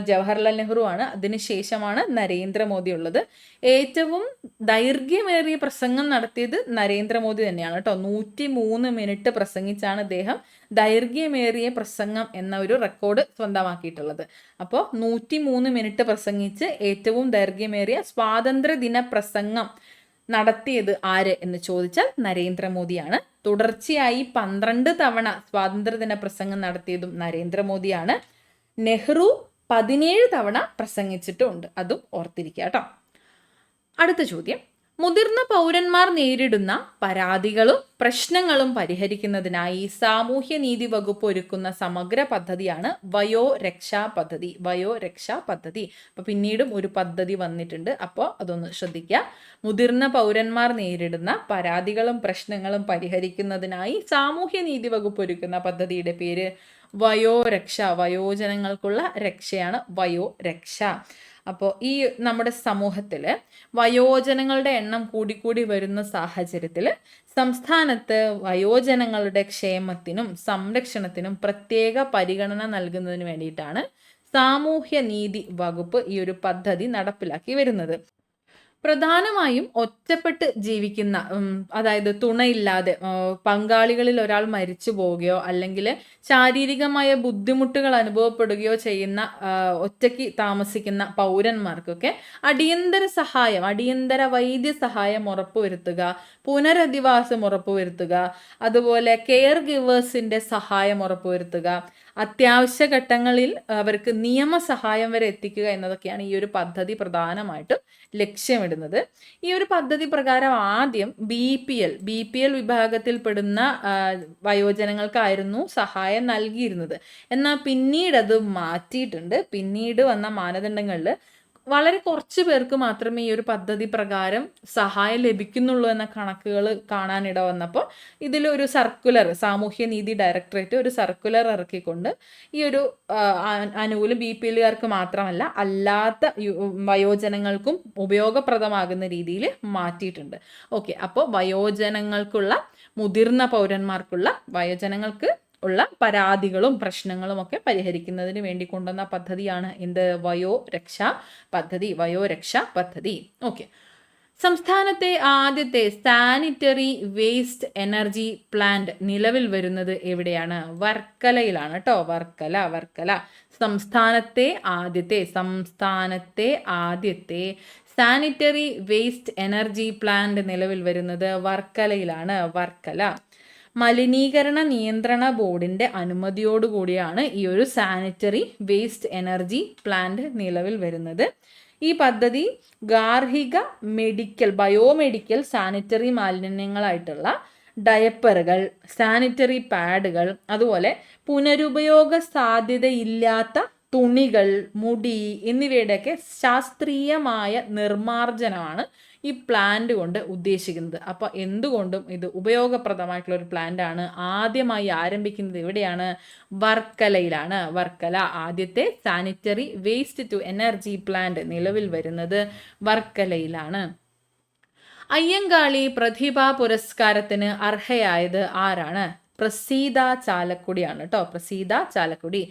Speaker 1: ജവഹർലാൽ നെഹ്റു ആണ്, അതിനുശേഷമാണ് നരേന്ദ്രമോദി ഉള്ളത്. ഏറ്റവും ദൈർഘ്യമേറിയ പ്രസംഗം നടത്തിയത് നരേന്ദ്രമോദി തന്നെയാണ് കേട്ടോ. 103 മിനിറ്റ് പ്രസംഗിച്ചാണ് അദ്ദേഹം ദൈർഘ്യമേറിയ പ്രസംഗം എന്ന ഒരു റെക്കോർഡ് സ്വന്തമാക്കിയിട്ടുള്ളത്. അപ്പോൾ 103 മിനിറ്റ് പ്രസംഗിച്ച് ഏറ്റവും ദൈർഘ്യമേറിയ സ്വാതന്ത്ര്യദിന പ്രസംഗം നടത്തിയത് ആര് എന്ന് ചോദിച്ചാൽ നരേന്ദ്രമോദിയാണ്. തുടർച്ചയായി 12 തവണ സ്വാതന്ത്ര്യദിന പ്രസംഗം നടത്തിയതും നരേന്ദ്രമോദിയാണ്. നെഹ്റു 17 തവണ പ്രസംഗിച്ചിട്ടുമുണ്ട്, അതും ഓർത്തിരിക്കുക കേട്ടോ. അടുത്ത ചോദ്യം, മുതിർന്ന പൗരന്മാർ നേരിടുന്ന പരാതികളും പ്രശ്നങ്ങളും പരിഹരിക്കുന്നതിനായി സാമൂഹ്യനീതി വകുപ്പ് ഒരുക്കുന്ന സമഗ്ര പദ്ധതിയാണ് വയോരക്ഷാ പദ്ധതി. വയോരക്ഷാ പദ്ധതി. അപ്പോൾ പിന്നീടും ഒരു പദ്ധതി വന്നിട്ടുണ്ട്, അപ്പോൾ അതൊന്ന് ശ്രദ്ധിക്കുക. മുതിർന്ന പൗരന്മാർ നേരിടുന്ന പരാതികളും പ്രശ്നങ്ങളും പരിഹരിക്കുന്നതിനായി സാമൂഹ്യനീതി വകുപ്പ് ഒരുക്കുന്ന പദ്ധതിയുടെ പേര് വയോരക്ഷ. വയോജനങ്ങൾക്കുള്ള രക്ഷയാണ് വയോരക്ഷ. അപ്പോൾ ഈ നമ്മുടെ സമൂഹത്തിൽ വയോജനങ്ങളുടെ എണ്ണം കൂടിക്കൂടി വരുന്ന സാഹചര്യത്തിൽ സംസ്ഥാനത്ത് വയോജനങ്ങളുടെ ക്ഷേമത്തിനും സംരക്ഷണത്തിനും പ്രത്യേക പരിഗണന നൽകുന്നതിന് വേണ്ടിയിട്ടാണ് സാമൂഹ്യനീതി വകുപ്പ് ഈ ഒരു പദ്ധതി നടപ്പിലാക്കി വരുന്നത്. പ്രധാനമായും ഒറ്റപ്പെട്ട് ജീവിക്കുന്ന, അതായത് തുണയില്ലാതെ പങ്കാളികളിൽ ഒരാൾ മരിച്ചു പോവുകയോ അല്ലെങ്കിൽ ശാരീരികമായ ബുദ്ധിമുട്ടുകൾ അനുഭവപ്പെടുകയോ ചെയ്യുന്ന ഒറ്റയ്ക്ക് താമസിക്കുന്ന പൗരന്മാർക്കൊക്കെ അടിയന്തര സഹായം, അടിയന്തര വൈദ്യസഹായം ഉറപ്പുവരുത്തുക, പുനരധിവാസം ഉറപ്പുവരുത്തുക, അതുപോലെ കെയർ ഗിവേഴ്സിൻ്റെ സഹായം ഉറപ്പുവരുത്തുക, അത്യാവശ്യ ഘട്ടങ്ങളിൽ അവർക്ക് നിയമസഹായം വരെ എത്തിക്കുക എന്നതൊക്കെയാണ് ഈ ഒരു പദ്ധതി പ്രധാനമായിട്ടും ലക്ഷ്യമിടുന്നത്. ഈ ഒരു പദ്ധതി പ്രകാരം ആദ്യം ബി പി എൽ വിഭാഗത്തിൽപ്പെടുന്ന വയോജനങ്ങൾക്കായിരുന്നു സഹായം നൽകിയിരുന്നത്. എന്നാൽ പിന്നീട് അത് മാറ്റിയിട്ടുണ്ട്. പിന്നീട് വന്ന മാനദണ്ഡങ്ങളിൽ വളരെ കുറച്ച് പേർക്ക് മാത്രമേ ഈ ഒരു പദ്ധതി പ്രകാരം സഹായം ലഭിക്കുന്നുള്ളൂ എന്ന കണക്കുകൾ കാണാനിട വന്നപ്പോൾ ഇതിലൊരു സർക്കുലർ, സാമൂഹ്യനീതി ഡയറക്ടറേറ്റ് ഒരു സർക്കുലർ ഇറക്കിക്കൊണ്ട് ഈ ഒരു ആനുകൂല്യം BPLകാർക്ക് മാത്രമല്ല അല്ലാത്ത വയോജനങ്ങൾക്കും ഉപയോഗപ്രദമാകുന്ന രീതിയിൽ മാറ്റിയിട്ടുണ്ട്. ഓക്കെ, അപ്പോൾ വയോജനങ്ങൾക്കുള്ള, മുതിർന്ന പൗരന്മാർക്കുള്ള, വയോജനങ്ങൾക്ക് ഉള്ള പരാതികളും പ്രശ്നങ്ങളും ഒക്കെ പരിഹരിക്കുന്നതിന് വേണ്ടി കൊണ്ടുവന്ന പദ്ധതിയാണ് എന്ത്? വയോരക്ഷാ പദ്ധതി. വയോരക്ഷാ പദ്ധതി. ഓക്കെ, സംസ്ഥാനത്തെ ആദ്യത്തെ സാനിറ്ററി വേസ്റ്റ് എനർജി പ്ലാന്റ് നിലവിൽ വരുന്നത് എവിടെയാണ്? വർക്കലയിലാണ് കേട്ടോ. വർക്കല. സംസ്ഥാനത്തെ ആദ്യത്തെ സാനിറ്ററി വേസ്റ്റ് എനർജി പ്ലാന്റ് നിലവിൽ വരുന്നത് വർക്കലയിലാണ്. വർക്കല. മലിനീകരണ നിയന്ത്രണ ബോർഡിൻ്റെ അനുമതിയോടുകൂടിയാണ് ഈ ഒരു സാനിറ്ററി വേസ്റ്റ് എനർജി പ്ലാന്റ് നിലവിൽ വരുന്നത്. ഈ പദ്ധതി ഗാർഹിക, മെഡിക്കൽ, ബയോമെഡിക്കൽ, സാനിറ്ററി മാലിന്യങ്ങളായിട്ടുള്ള ഡയപ്പറുകൾ, സാനിറ്ററി പാഡുകൾ, അതുപോലെ പുനരുപയോഗ സാധ്യതയില്ലാത്ത തുണികൾ, മുടി എന്നിവയുടെയൊക്കെ ശാസ്ത്രീയമായ നിർമ്മാർജ്ജനമാണ് ഈ പ്ലാന്റ് കൊണ്ട് ഉദ്ദേശിക്കുന്നത്. അപ്പോൾ എന്തുകൊണ്ടും ഇത് ഉപയോഗപ്രദമായിട്ടുള്ള ഒരു പ്ലാന്റ് ആണ്. ആദ്യമായി ആരംഭിക്കുന്നത് എവിടെയാണ്? വർക്കലയിലാണ്. വർക്കല. ആദ്യത്തെ sanitary waste to energy plant നിലവിൽ വരുന്നത് വർക്കലയിലാണ്. അയ്യങ്കാളി പ്രതിഭാ പുരസ്കാരത്തിന് അർഹയായത് ആരാണ്? പ്രസീത ചാലക്കുടിയാണ് കേട്ടോ. പ്രസീത ചാലക്കുടി.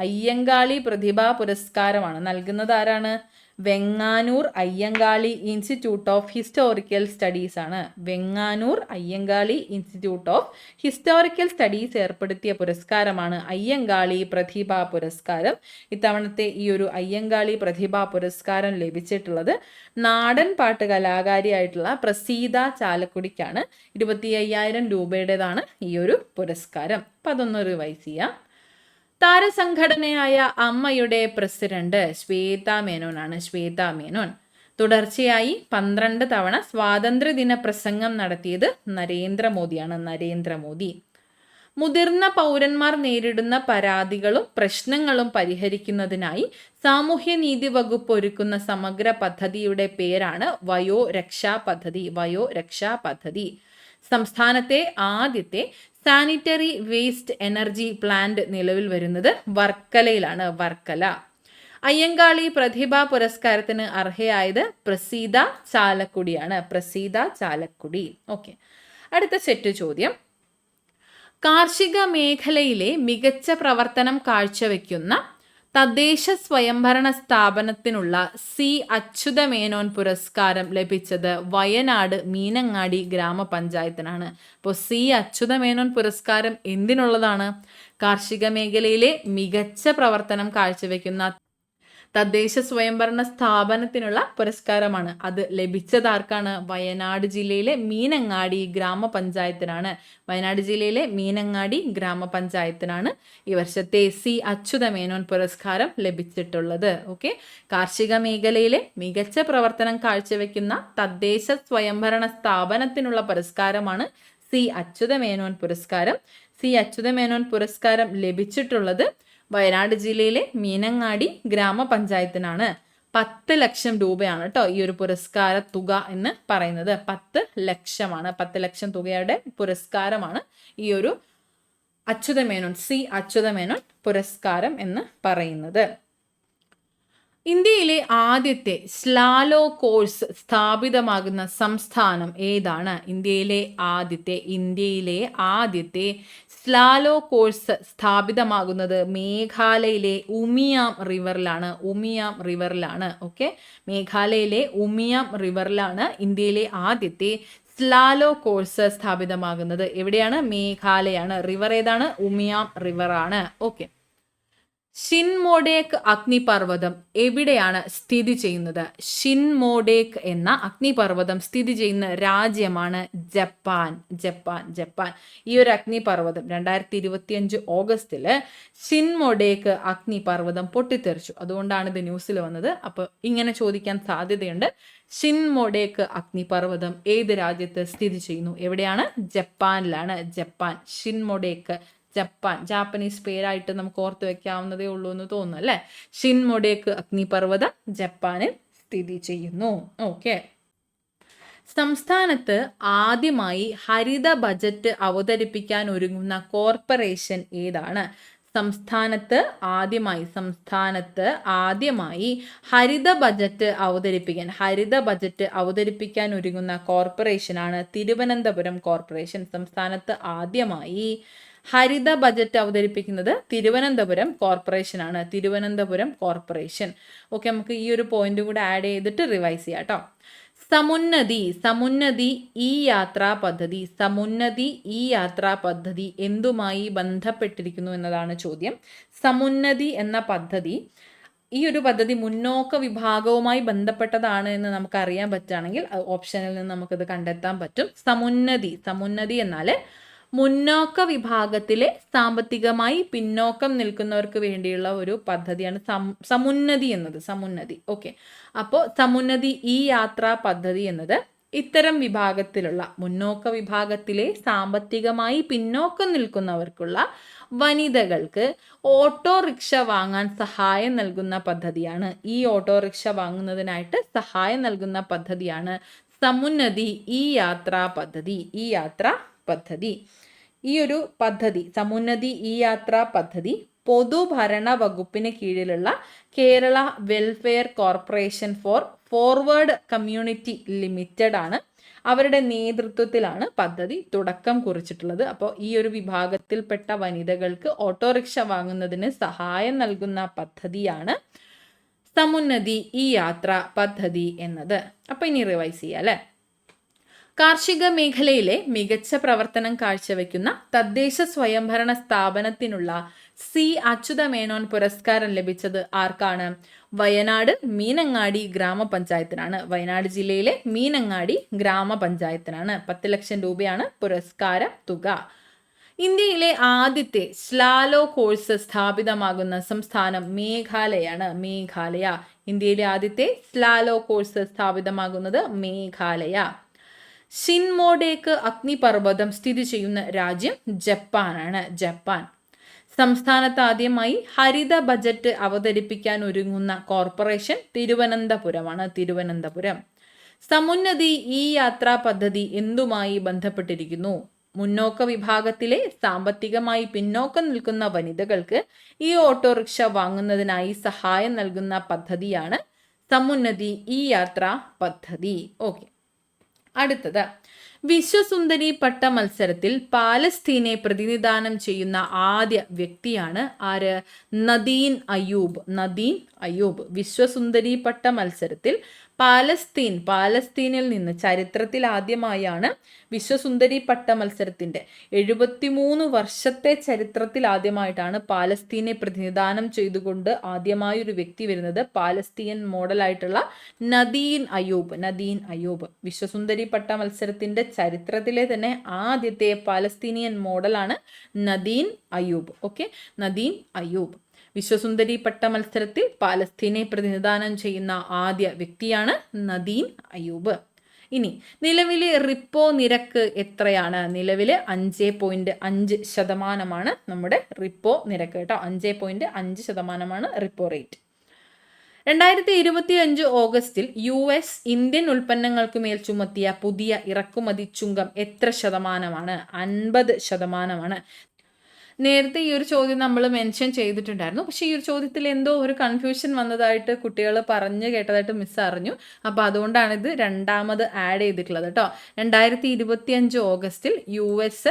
Speaker 1: അയ്യങ്കാളി പ്രതിഭാ പുരസ്കാരമാണ് നൽകുന്നത് ആരാണ്? Venganoor Ayyankali institute of historical studies ആണ്. Venganoor Ayyankali institute of historical studies ഏർപ്പെടുത്തിയ പുരസ്കാരമാണ് അയ്യങ്കാളി പ്രതിഭാ പുരസ്കാരം. ഇത്തവണത്തെ ഈ ഒരു അയ്യങ്കാളി പ്രതിഭാ പുരസ്കാരം ലഭിച്ചിട്ടുള്ളത് നാടൻ പാട്ട് കലാകാരിയായിട്ടുള്ള പ്രസീത ചാലക്കുടിക്കാണ്. 25,000 രൂപയുടേതാണ് ഈ ഒരു പുരസ്കാരം. അപ്പം അതൊന്ന് റിവൈസ് ചെയ്യാം. താരസംഘടനയായ അമ്മയുടെ പ്രസിഡന്റ് ശ്വേതാ മേനോനാണ്. ശ്വേതാ മേനോൻ. തുടർച്ചയായി 12 തവണ സ്വാതന്ത്ര്യദിന പ്രസംഗം നടത്തിയത് നരേന്ദ്രമോദിയാണ്. നരേന്ദ്രമോദി. മുതിർന്ന പൗരന്മാർ നേരിടുന്ന പരാതികളും പ്രശ്നങ്ങളും പരിഹരിക്കുന്നതിനായി സാമൂഹ്യനീതി വകുപ്പ് ഒരുക്കുന്ന സമഗ്ര പദ്ധതിയുടെ പേരാണ് വയോരക്ഷാ പദ്ധതി. വയോരക്ഷാ പദ്ധതി. സംസ്ഥാനത്തെ ആദ്യത്തെ സാനിറ്ററി വേസ്റ്റ് എനർജി പ്ലാന്റ് നിലവിൽ വരുന്നത് വർക്കലയിലാണ്. വർക്കല. അയ്യങ്കാളി പ്രതിഭാ പുരസ്കാരത്തിന് അർഹയായത് പ്രസീത ചാലക്കുടിയാണ്. പ്രസീത ചാലക്കുടി. ഓക്കെ, അടുത്ത സെറ്റ് ചോദ്യം. കാർഷിക മേഖലയിലെ മികച്ച പ്രവർത്തനം കാഴ്ചവെക്കുന്ന തദ്ദേശ സ്വയംഭരണ സ്ഥാപനത്തിനുള്ള സി അച്യുതമേനോൻ പുരസ്കാരം ലഭിച്ചത് വയനാട് മീനങ്ങാടി ഗ്രാമപഞ്ചായത്തിനാണ്. അപ്പോൾ സി അച്യുതമേനോൻ പുരസ്കാരം എന്തിനുള്ളതാണ്? കാർഷിക മേഖലയിലെ മികച്ച പ്രവർത്തനം കാഴ്ചവെക്കുന്ന തദ്ദേശ സ്വയംഭരണ സ്ഥാപനത്തിനുള്ള പുരസ്കാരമാണ്. അത് ലഭിച്ചത് ആർക്കാണ്? വയനാട് ജില്ലയിലെ മീനങ്ങാടി ഗ്രാമപഞ്ചായത്തിനാണ്. വയനാട് ജില്ലയിലെ മീനങ്ങാടി ഗ്രാമപഞ്ചായത്തിനാണ് ഈ വർഷത്തെ സി അച്യുതമേനോൻ പുരസ്കാരം ലഭിച്ചിട്ടുള്ളത്. ഓക്കെ, കാർഷിക മേഖലയിലെ മികച്ച പ്രവർത്തനം കാഴ്ചവെക്കുന്ന തദ്ദേശ സ്വയംഭരണ സ്ഥാപനത്തിനുള്ള പുരസ്കാരമാണ് സി അച്യുതമേനോൻ പുരസ്കാരം. സി അച്യുതമേനോൻ പുരസ്കാരം ലഭിച്ചിട്ടുള്ളത് വയനാട് ജില്ലയിലെ മീനങ്ങാടി ഗ്രാമപഞ്ചായത്തിനാണ്. 10 ലക്ഷം രൂപയാണ് കേട്ടോ ഈ ഒരു പുരസ്കാര തുക എന്ന് പറയുന്നത്. 10 ലക്ഷമാണ്. 10 ലക്ഷം തുകയുടെ പുരസ്കാരമാണ് ഈ ഒരു അച്യുതമേനോൻ, സി അച്യുതമേനോൻ പുരസ്കാരം എന്ന് പറയുന്നത്. ഇന്ത്യയിലെ ആദ്യത്തെ സ്ലാലോ കോഴ്സ് സ്ഥാപിതമാകുന്ന സംസ്ഥാനം ഏതാണ്? ഇന്ത്യയിലെ ആദ്യത്തെ സ്ലാലോ കോഴ്സ് സ്ഥാപിതമാകുന്നത് മേഘാലയയിലെ ഉമിയാം റിവറിലാണ്. ഓക്കെ, മേഘാലയയിലെ ഉമിയാം റിവറിലാണ് ഇന്ത്യയിലെ ആദ്യത്തെ സ്ലാലോ കോഴ്സ് സ്ഥാപിതമാകുന്നത്. എവിടെയാണ്? മേഘാലയാണ്. റിവർ ഏതാണ്? ഉമിയാം റിവറാണ്. ഓക്കെ, ഷിൻമോഡേക്ക് അഗ്നിപർവ്വതം എവിടെയാണ് സ്ഥിതി ചെയ്യുന്നത്? ഷിൻമോഡേക്ക് എന്ന അഗ്നിപർവ്വതം സ്ഥിതി ചെയ്യുന്ന രാജ്യമാണ് ജപ്പാൻ. ഈ ഒരു അഗ്നിപർവ്വതം 2025 ഓഗസ്റ്റില് ഷിൻമോഡേക്ക് അഗ്നിപർവ്വതം പൊട്ടിത്തെറിച്ചു. അതുകൊണ്ടാണ് ഇത് ന്യൂസിൽ വന്നത്. അപ്പോൾ ഇങ്ങനെ ചോദിക്കാൻ സാധ്യതയുണ്ട്. ഷിൻമോഡേക്ക് അഗ്നിപർവ്വതം ഏത് രാജ്യത്ത് സ്ഥിതി ചെയ്യുന്നു? എവിടെയാണ്? ജപ്പാനിലാണ്. ജപ്പാൻ. ഷിൻമോഡേക്ക് ജാപ്പനീസ് പേരായിട്ട് നമുക്ക് ഓർത്ത് വെക്കാവുന്നതേ ഉള്ളൂ എന്ന് തോന്നുന്നു അല്ലേ? ഷിൻമോഡേക്ക് അഗ്നിപർവ്വതം ജപ്പാനിൽ സ്ഥിതി ചെയ്യുന്നു. ഓക്കെ, സംസ്ഥാനത്ത് ആദ്യമായി ഹരിത ബജറ്റ് അവതരിപ്പിക്കാൻ ഒരുങ്ങുന്ന കോർപ്പറേഷൻ ഏതാണ്? സംസ്ഥാനത്ത് ആദ്യമായി ഹരിത ബജറ്റ് അവതരിപ്പിക്കാൻ ഒരുങ്ങുന്ന കോർപ്പറേഷനാണ് തിരുവനന്തപുരം കോർപ്പറേഷൻ. സംസ്ഥാനത്ത് ആദ്യമായി ഹരിത ബജറ്റ് അവതരിപ്പിക്കുന്നത് തിരുവനന്തപുരം കോർപ്പറേഷനാണ്. തിരുവനന്തപുരം കോർപ്പറേഷൻ. ഓക്കെ, നമുക്ക് ഈ ഒരു പോയിന്റ് കൂടെ ആഡ് ചെയ്തിട്ട് റിവൈസ് ചെയ്യാം കേട്ടോ. സമുന്നതി ഈ യാത്രാ പദ്ധതി എന്തുമായി ബന്ധപ്പെട്ടിരിക്കുന്നു എന്നതാണ് ചോദ്യം. സമുന്നതി എന്ന പദ്ധതി, ഈ ഒരു പദ്ധതി മുന്നോക്ക വിഭാഗവുമായി ബന്ധപ്പെട്ടതാണ് എന്ന് നമുക്ക് അറിയാൻ പറ്റുകയാണെങ്കിൽ ഓപ്ഷനിൽ നിന്ന് നമുക്കിത് കണ്ടെത്താൻ പറ്റും. സമുന്നതി എന്നാൽ മുന്നോക്ക വിഭാഗത്തിലെ സാമ്പത്തികമായി പിന്നോക്കം നിൽക്കുന്നവർക്ക് വേണ്ടിയുള്ള ഒരു പദ്ധതിയാണ് സമുന്നതി. ഓക്കെ, അപ്പോൾ സമുന്നതി ഈ യാത്രാ പദ്ധതി എന്നത് ഇത്തരം വിഭാഗത്തിലുള്ള മുന്നോക്ക വിഭാഗത്തിലെ സാമ്പത്തികമായി പിന്നോക്കം നിൽക്കുന്നവർക്കുള്ള വനിതകൾക്ക് ഓട്ടോറിക്ഷ വാങ്ങാൻ സഹായം നൽകുന്ന പദ്ധതിയാണ്. ഈ ഓട്ടോറിക്ഷ വാങ്ങുന്നതിനായിട്ട് സഹായം നൽകുന്ന പദ്ധതിയാണ് സമുന്നതി ഈ യാത്രാ പദ്ധതി. ഈ ഒരു പദ്ധതി, സമുന്നതി ഈ യാത്രാ പദ്ധതി, പൊതുഭരണ വകുപ്പിന് കീഴിലുള്ള Kerala welfare corporation four forward community limited ആണ്. അവരുടെ നേതൃത്വത്തിലാണ് പദ്ധതി തുടക്കം കുറിച്ചിട്ടുള്ളത്. അപ്പോൾ ഈ ഒരു വിഭാഗത്തിൽപ്പെട്ട വനിതകൾക്ക് ഓട്ടോറിക്ഷ വാങ്ങുന്നതിന് സഹായം നൽകുന്ന പദ്ധതിയാണ് സമുന്നതി ഈ യാത്രാ പദ്ധതി എന്നത്. അപ്പോൾ ഇനി റിവൈസ് ചെയ്യാം അല്ലേ. കാർഷിക മേഖലയിലെ മികച്ച പ്രവർത്തനം കാഴ്ചവെക്കുന്ന തദ്ദേശ സ്വയംഭരണ സ്ഥാപനത്തിനുള്ള സി അച്യുതമേനോൻ പുരസ്കാരം ലഭിച്ചത് ആർക്കാണ്? വയനാട് മീനങ്ങാടി ഗ്രാമപഞ്ചായത്തിനാണ്. വയനാട് ജില്ലയിലെ മീനങ്ങാടി ഗ്രാമപഞ്ചായത്തിനാണ്. 10 ലക്ഷം രൂപയാണ് പുരസ്കാര തുക. ഇന്ത്യയിലെ ആദ്യത്തെ സ്ലാലോ കോഴ്സ് സ്ഥാപിതമാകുന്ന സംസ്ഥാനം മേഘാലയ. ഇന്ത്യയിലെ ആദ്യത്തെ സ്ലാലോ കോഴ്സ് സ്ഥാപിതമാകുന്നത് മേഘാലയ. ഷിൻമോഡേക്ക് അഗ്നിപർവ്വതം സ്ഥിതി ചെയ്യുന്ന രാജ്യം ജപ്പാനാണ്. സംസ്ഥാനത്ത് ആദ്യമായി ഹരിത ബജറ്റ് അവതരിപ്പിക്കാൻ ഒരുങ്ങുന്ന കോർപ്പറേഷൻ തിരുവനന്തപുരം. സമുന്നതി ഈ യാത്രാ പദ്ധതി എന്തുമായി ബന്ധപ്പെട്ടിരിക്കുന്നു? മുന്നോക്ക വിഭാഗത്തിലെ സാമ്പത്തികമായി പിന്നോക്കം നിൽക്കുന്ന വനിതകൾക്ക് ഈ ഓട്ടോറിക്ഷ വാങ്ങുന്നതിനായി സഹായം നൽകുന്ന പദ്ധതിയാണ് സമുന്നതി ഇ യാത്ര പദ്ധതി. ഓക്കെ, അടുത്തത് വിശ്വസുന്ദരി പട്ട മത്സരത്തിൽ പാലസ്തീനെ പ്രതിനിധാനം ചെയ്യുന്ന ആദ്യ വ്യക്തിയാണ് ആര്? നദീൻ അയ്യൂബ്. നദീൻ അയ്യൂബ് വിശ്വസുന്ദരി പട്ട മത്സരത്തിൽ പാലസ്തീനിൽ നിന്ന് ചരിത്രത്തിൽ ആദ്യമായാണ് വിശ്വസുന്ദരി പട്ട മത്സരത്തിന്റെ 73 വർഷത്തെ ചരിത്രത്തിൽ ആദ്യമായിട്ടാണ് പാലസ്തീനെ പ്രതിനിധാനം ചെയ്തുകൊണ്ട് ആദ്യമായൊരു വ്യക്തി വരുന്നത്. പാലസ്തീൻ മോഡലായിട്ടുള്ള നദീൻ അയ്യൂബ് വിശ്വസുന്ദരി പട്ട മത്സരത്തിന്റെ ചരിത്രത്തിലെ തന്നെ ആദ്യത്തെ പാലസ്തീനിയൻ മോഡലാണ് Nadine Ayoub. Okay, Nadine Ayoub വിശ്വസുന്ദരി പട്ട മത്സരത്തിൽ പാലസ്തീനെ പ്രതിനിധാനം ചെയ്യുന്ന ആദ്യ വ്യക്തിയാണ് നദീൻ അയ്യൂബ്. ഇനി നിലവിലെ റിപ്പോ നിരക്ക് എത്രയാണ്? നിലവിലെ 5.5% നമ്മുടെ റിപ്പോ നിരക്ക് കേട്ടോ. 5.5% റിപ്പോ റേറ്റ്. 2025 ഓഗസ്റ്റിൽ US ഇന്ത്യൻ ഉൽപ്പന്നങ്ങൾക്ക് മേൽ ചുമത്തിയ പുതിയ ഇറക്കുമതി ചുങ്കം എത്ര ശതമാനമാണ്? 50%. നേരത്തെ ഈ ഒരു ചോദ്യം നമ്മൾ മെൻഷൻ ചെയ്തിട്ടുണ്ടായിരുന്നു. പക്ഷേ ഈ ഒരു ചോദ്യത്തിൽ എന്തോ ഒരു കൺഫ്യൂഷൻ വന്നതായിട്ട് കുട്ടികൾ പറഞ്ഞു കേട്ടതായിട്ട് മിസ് അറിഞ്ഞു. അപ്പോൾ അതുകൊണ്ടാണ് ഇത് രണ്ടാമത് ആഡ് ചെയ്തിട്ടുള്ളത് കേട്ടോ. 2025 ഓഗസ്റ്റിൽ US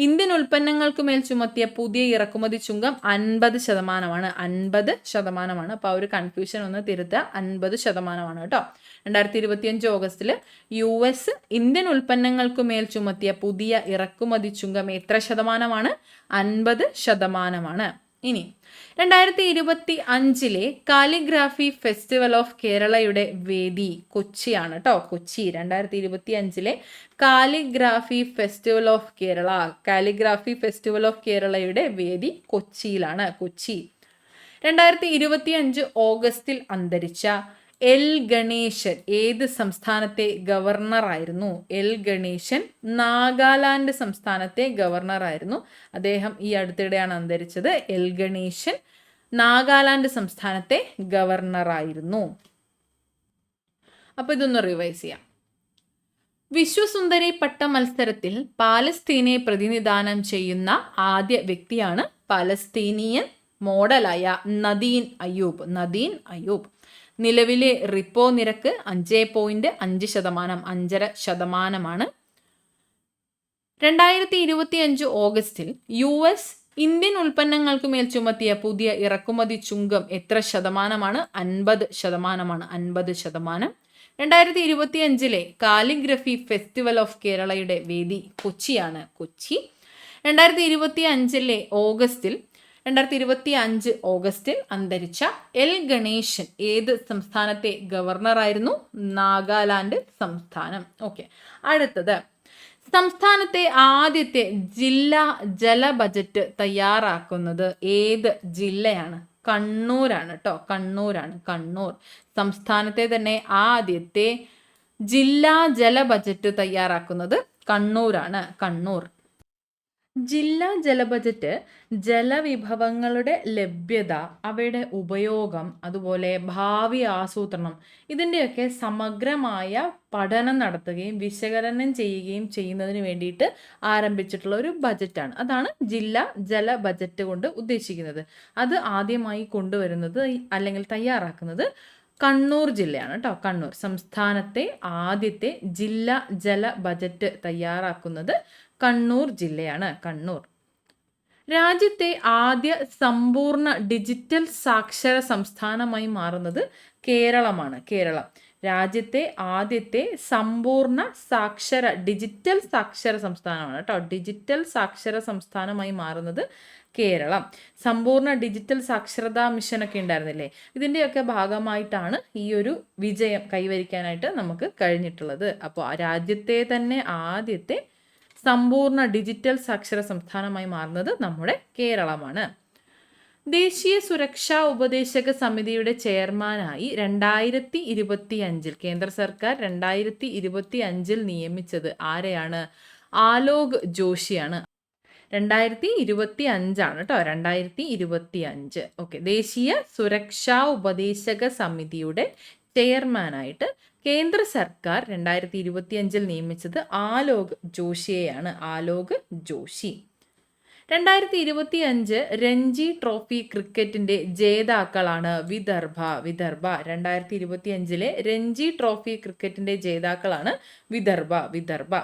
Speaker 1: ഇന്ത്യൻ ഉൽപ്പന്നങ്ങൾക്ക് മേൽ ചുമത്തിയ പുതിയ ഇറക്കുമതി ചുങ്കം 50%. 50%. അപ്പോൾ ആ ഒരു കൺഫ്യൂഷൻ ഒന്ന് തിരുത്തുക. 50% കേട്ടോ. 2025 ഓഗസ്റ്റിൽ US ഇന്ത്യൻ ഉൽപ്പന്നങ്ങൾക്ക് മേൽ ചുമത്തിയ പുതിയ ഇറക്കുമതി ചുങ്കം എത്ര ശതമാനമാണ്? 50%. ഇനി 2025 കാലിഗ്രാഫി ഫെസ്റ്റിവൽ ഓഫ് കേരളയുടെ വേദി കൊച്ചിയാണ് കേട്ടോ. കൊച്ചി 2025 കാലിഗ്രാഫി ഫെസ്റ്റിവൽ ഓഫ് കേരളയുടെ വേദി കൊച്ചിയിലാണ്. കൊച്ചി. 2025 ഓഗസ്റ്റിൽ അന്തരിച്ച എൽ ഗണേശൻ ഏത് സംസ്ഥാനത്തെ ഗവർണറായിരുന്നു? എൽ ഗണേശൻ നാഗാലാൻഡ് സംസ്ഥാനത്തെ ഗവർണറായിരുന്നു. അദ്ദേഹം ഈ അടുത്തിടെയാണ് അന്തരിച്ചത്. എൽ ഗണേശൻ നാഗാലാൻഡ് സംസ്ഥാനത്തെ ഗവർണറായിരുന്നു. അപ്പൊ ഇതൊന്ന് റിവൈസ് ചെയ്യാം. വിശ്വസുന്ദരി പട്ട മത്സരത്തിൽ പാലസ്തീനെ പ്രതിനിധാനം ചെയ്യുന്ന ആദ്യ വ്യക്തിയാണ് പാലസ്തീനിയൻ മോഡലായ നദീൻ അയ്യൂബ്. നിലവിലെ റിപ്പോ നിരക്ക് 5.5%, 5.5%. 2025 ഓഗസ്റ്റിൽ US ഇന്ത്യൻ ഉൽപ്പന്നങ്ങൾക്ക് മേൽ ചുമത്തിയ പുതിയ ഇറക്കുമതി ചുങ്കം എത്ര ശതമാനമാണ്? 50%. 50%. 2025 കാലിഗ്രഫി ഫെസ്റ്റിവൽ ഓഫ് കേരളയുടെ വേദി കൊച്ചിയാണ്. കൊച്ചി. 2025 ഓഗസ്റ്റിൽ അന്തരിച്ച എൽ ഗണേശൻ ഏത് സംസ്ഥാനത്തെ ഗവർണറായിരുന്നു? നാഗാലാൻഡ് സംസ്ഥാനം. ഓക്കെ, അടുത്തത് സംസ്ഥാനത്തെ ആദ്യത്തെ ജില്ലാ ജല ബജറ്റ് തയ്യാറാക്കുന്നത് ഏത് ജില്ലയാണ്? കണ്ണൂരാണ് കേട്ടോ. കണ്ണൂർ സംസ്ഥാനത്തെ തന്നെ ആദ്യത്തെ ജില്ലാ ജല ബജറ്റ് തയ്യാറാക്കുന്നത് കണ്ണൂരാണ്. കണ്ണൂർ. ജില്ലാ ജല ബജറ്റ് ജലവിഭവങ്ങളുടെ ലഭ്യത, അവയുടെ ഉപയോഗം, അതുപോലെ ഭാവി ആസൂത്രണം ഇതിൻ്റെയൊക്കെ സമഗ്രമായ പഠനം നടത്തുകയും വിശകലനം ചെയ്യുകയും ചെയ്യുന്നതിന് വേണ്ടിയിട്ട് ആരംഭിച്ചിട്ടുള്ള ഒരു ബജറ്റാണ്. അതാണ് ജില്ലാ ജല ബജറ്റ് കൊണ്ട് ഉദ്ദേശിക്കുന്നത്. അത് ആദ്യമായി കൊണ്ടുവരുന്നത് അല്ലെങ്കിൽ തയ്യാറാക്കുന്നത് കണ്ണൂർ ജില്ലയാണ് കേട്ടോ. കണ്ണൂർ സംസ്ഥാനത്തെ ആദ്യത്തെ ജില്ലാ ജല ബജറ്റ് തയ്യാറാക്കുന്നത് കണ്ണൂർ ജില്ലയാണ്. കണ്ണൂർ. രാജ്യത്തെ ആദ്യ സമ്പൂർണ്ണ ഡിജിറ്റൽ സാക്ഷര സംസ്ഥാനമായി മാറുന്നത് കേരളമാണ്. കേരളം രാജ്യത്തെ ആദ്യത്തെ സമ്പൂർണ്ണ ഡിജിറ്റൽ സാക്ഷര സംസ്ഥാനമാണ് കേട്ടോ. ഡിജിറ്റൽ സാക്ഷര സംസ്ഥാനമായി മാറുന്നത് കേരളം. സമ്പൂർണ്ണ ഡിജിറ്റൽ സാക്ഷരതാ മിഷനൊക്കെ ഉണ്ടായിരുന്നില്ലേ, ഇതിൻ്റെയൊക്കെ ഭാഗമായിട്ടാണ് ഈ ഒരു വിജയം കൈവരിക്കാനായിട്ട് നമുക്ക് കഴിഞ്ഞിട്ടുള്ളത്. അപ്പോൾ രാജ്യത്തെ തന്നെ ആദ്യത്തെ സമ്പൂർണ്ണ ഡിജിറ്റൽ സാക്ഷര സംസ്ഥാനമായി മാറുന്നത് നമ്മുടെ കേരളമാണ്. ദേശീയ സുരക്ഷാ ഉപദേശക സമിതിയുടെ ചെയർമാനായി 2025 കേന്ദ്ര സർക്കാർ 2025 നിയമിച്ചത് ആരെയാണ്? ആലോക് ജോഷിയാണ്. 2025 കേട്ടോ. 2025. ഓക്കെ. ദേശീയ സുരക്ഷാ ഉപദേശക സമിതിയുടെ ചെയർമാനായിട്ട് കേന്ദ്ര സർക്കാർ 2025 നിയമിച്ചത് ആലോക് ജോഷിയെയാണ്. ആലോക് ജോഷി. 2025 രഞ്ജി ട്രോഫി ക്രിക്കറ്റിന്റെ ജേതാക്കളാണ് വിദർഭ. 2025 രഞ്ജി ട്രോഫി ക്രിക്കറ്റിന്റെ ജേതാക്കളാണ് വിദർഭ.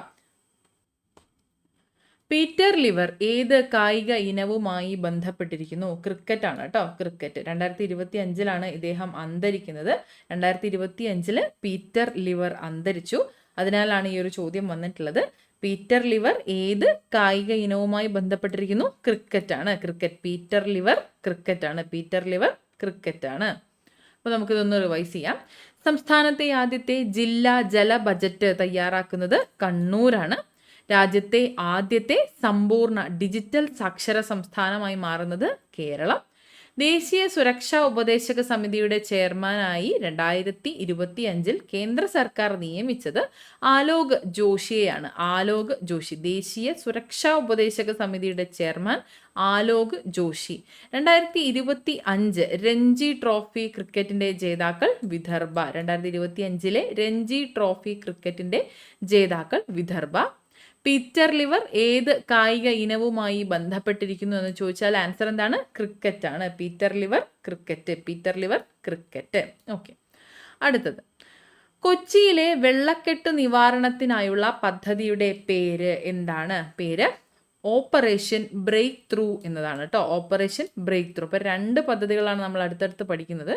Speaker 1: പീറ്റർ ലിവർ ഏത് കായിക ഇനവുമായി ബന്ധപ്പെട്ടിരിക്കുന്നു? ക്രിക്കറ്റ് ആണ് കേട്ടോ. ക്രിക്കറ്റ് 2025 ഇദ്ദേഹം അന്തരിക്കുന്നത്. 2025 പീറ്റർ ലിവർ അന്തരിച്ചു. അതിനാലാണ് ഈ ഒരു ചോദ്യം വന്നിട്ടുള്ളത്. പീറ്റർ ലിവർ ഏത് കായിക ഇനവുമായി ബന്ധപ്പെട്ടിരിക്കുന്നു? ക്രിക്കറ്റ് ആണ്. പീറ്റർ ലിവർ ക്രിക്കറ്റ് ആണ്. അപ്പോൾ നമുക്കിതൊന്ന് റിവൈസ് ചെയ്യാം. സംസ്ഥാനത്തെ ആദ്യത്തെ ജില്ലാ ജല ബജറ്റ് തയ്യാറാക്കുന്നത് കണ്ണൂരാണ്. രാജ്യത്തെ ആദ്യത്തെ സമ്പൂർണ്ണ ഡിജിറ്റൽ സാക്ഷര സംസ്ഥാനമായി മാറുന്നത് കേരളം. ദേശീയ സുരക്ഷാ ഉപദേശക സമിതിയുടെ ചെയർമാനായി 2025 കേന്ദ്ര സർക്കാർ നിയമിച്ചത് ആലോക് ജോഷിയെയാണ്. ആലോക് ജോഷി. ദേശീയ സുരക്ഷാ ഉപദേശക സമിതിയുടെ ചെയർമാൻ ആലോക് ജോഷി. 2025 രഞ്ജി ട്രോഫി ക്രിക്കറ്റിന്റെ ജേതാക്കൾ വിദർഭ. 2025 രഞ്ജി ട്രോഫി ക്രിക്കറ്റിന്റെ ജേതാക്കൾ വിദർഭ. പീറ്റർ ലിവർ ഏത് കായിക ഇനവുമായി ബന്ധപ്പെട്ടിരിക്കുന്നു എന്ന് ചോദിച്ചാൽ ആൻസർ എന്താണ്? ക്രിക്കറ്റ് ആണ്. Peter liver cricket. ഓക്കെ. അടുത്തത്, കൊച്ചിയിലെ വെള്ളക്കെട്ട് നിവാരണത്തിനായുള്ള പദ്ധതിയുടെ പേര് എന്താണ്? പേര് ഓപ്പറേഷൻ ബ്രേക്ക് ത്രൂ എന്നതാണ് കേട്ടോ. Operation breakthrough. അപ്പോൾ 2 പദ്ധതികളാണ് നമ്മൾ അടുത്തടുത്ത് പഠിക്കുന്നത്.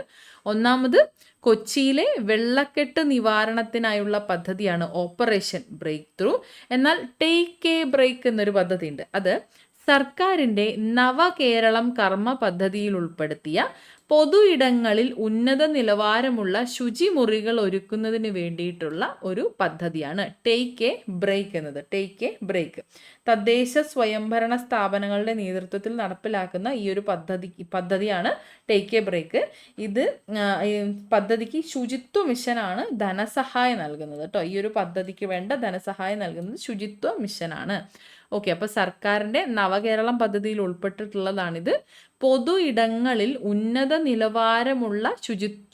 Speaker 1: ഒന്നാമത് കൊച്ചിയിലെ വെള്ളക്കെട്ട് നിവാരണത്തിനായുള്ള പദ്ധതിയാണ് ഓപ്പറേഷൻ ബ്രേക്ക് ത്രൂ. എന്നാൽ ടേക്ക് എ ബ്രേക്ക് എന്നൊരു പദ്ധതി ഉണ്ട്. അത് സർക്കാരിൻ്റെ നവകേരളം കർമ്മ പദ്ധതിയിൽ ഉൾപ്പെടുത്തിയ പൊതു ഇടങ്ങളിൽ ഉന്നത നിലവാരമുള്ള ശുചിമുറികൾ ഒരുക്കുന്നതിന് വേണ്ടിയിട്ടുള്ള ഒരു പദ്ധതിയാണ് ടേക്ക് എ ബ്രേക്ക് എന്നത്. ടേക്ക് എ ബ്രേക്ക് തദ്ദേശ സ്വയംഭരണ സ്ഥാപനങ്ങളുടെ നേതൃത്വത്തിൽ നടപ്പിലാക്കുന്ന ഈ ഒരു പദ്ധതിയാണ് ടേക്ക് എ ബ്രേക്ക്. ഇത് പദ്ധതിക്ക് ശുചിത്വ മിഷനാണ് ധനസഹായം നൽകുന്നത് കേട്ടോ. ഈ ഒരു പദ്ധതിക്ക് വേണ്ട ധനസഹായം നൽകുന്നത് ശുചിത്വ മിഷനാണ്. ഓക്കെ. അപ്പോൾ സർക്കാരിൻ്റെ നവകേരളം പദ്ധതിയിൽ ഉൾപ്പെട്ടിട്ടുള്ളതാണിത്. പൊതു ഇടങ്ങളിൽ ഉന്നത നിലവാരമുള്ള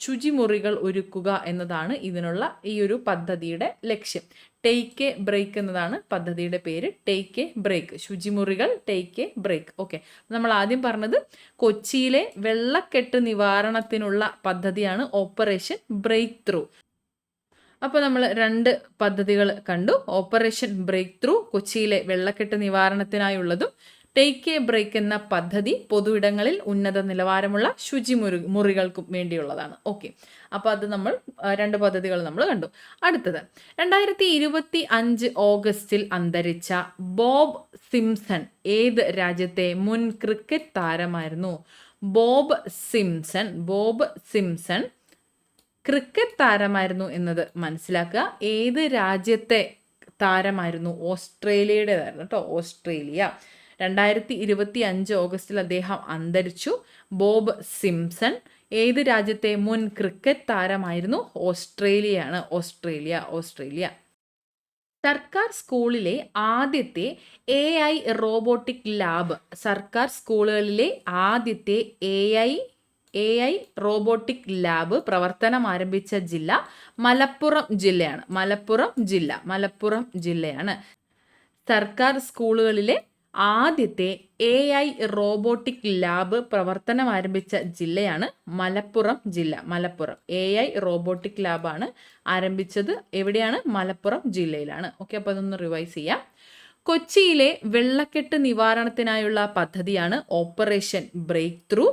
Speaker 1: ശുചിമുറികൾ ഒരുക്കുക എന്നതാണ് ഇതിനുള്ള ഈ ഒരു പദ്ധതിയുടെ ലക്ഷ്യം. ടേക്ക് എ ബ്രേക്ക് എന്നതാണ് പദ്ധതിയുടെ പേര്. Take a break. ശുചിമുറികൾ ടേക്ക് എ ബ്രേക്ക്. ഓക്കെ. നമ്മൾ ആദ്യം പറഞ്ഞത് കൊച്ചിയിലെ വെള്ളക്കെട്ട് നിവാരണത്തിനുള്ള പദ്ധതിയാണ് ഓപ്പറേഷൻ ബ്രേക്ക് ത്രൂ. അപ്പോൾ നമ്മൾ 2 പദ്ധതികൾ കണ്ടു. ഓപ്പറേഷൻ ബ്രേക്ക് ത്രൂ കൊച്ചിയിലെ വെള്ളക്കെട്ട് നിവാരണത്തിനായുള്ളതും ടേക്ക് എ ബ്രേക്ക് എന്ന പദ്ധതി പൊതുയിടങ്ങളിൽ ഉന്നത നിലവാരമുള്ള മുറികൾക്കും വേണ്ടിയുള്ളതാണ്. ഓക്കെ. അപ്പോൾ അത് നമ്മൾ 2 പദ്ധതികൾ നമ്മൾ കണ്ടു. അടുത്തത് 2025 ഓഗസ്റ്റിൽ അന്തരിച്ച ബോബ് സിംസൺ ഏത് രാജ്യത്തെ മുൻ ക്രിക്കറ്റ് താരമായിരുന്നു? ബോബ് സിംസൺ ക്രിക്കറ്റ് താരമായിരുന്നു എന്നത് മനസ്സിലാക്കുക. ഏത് രാജ്യത്തെ താരമായിരുന്നു? ഓസ്ട്രേലിയയുടേതായിരുന്നു കേട്ടോ. ഓസ്ട്രേലിയ. 2025 ഓഗസ്റ്റിൽ അദ്ദേഹം അന്തരിച്ചു. ബോബ് സിംസൺ ഏത് രാജ്യത്തെ മുൻ ക്രിക്കറ്റ് താരമായിരുന്നു? ഓസ്ട്രേലിയയാണ്. ഓസ്ട്രേലിയ. സർക്കാർ സ്കൂളിലെ ആദ്യത്തെ AI റോബോട്ടിക് ലാബ്. സർക്കാർ സ്കൂളുകളിലെ ആദ്യത്തെ AI റോബോട്ടിക് ലാബ് പ്രവർത്തനം ആരംഭിച്ച ജില്ല മലപ്പുറം ജില്ലയാണ്. സർക്കാർ സ്കൂളുകളിലെ ആദ്യത്തെ AI റോബോട്ടിക് ലാബ് പ്രവർത്തനം ആരംഭിച്ച ജില്ലയാണ് മലപ്പുറം ജില്ല. AI റോബോട്ടിക് ലാബാണ് ആരംഭിച്ചത്. എവിടെയാണ്? മലപ്പുറം ജില്ലയിലാണ്. ഓക്കെ. അപ്പോൾ അതൊന്ന് റിവൈസ് ചെയ്യാം. കൊച്ചിയിലെ വെള്ളക്കെട്ട് നിവാരണത്തിനായുള്ള പദ്ധതിയാണ് ഓപ്പറേഷൻ ബ്രേക്ക് ത്രൂ.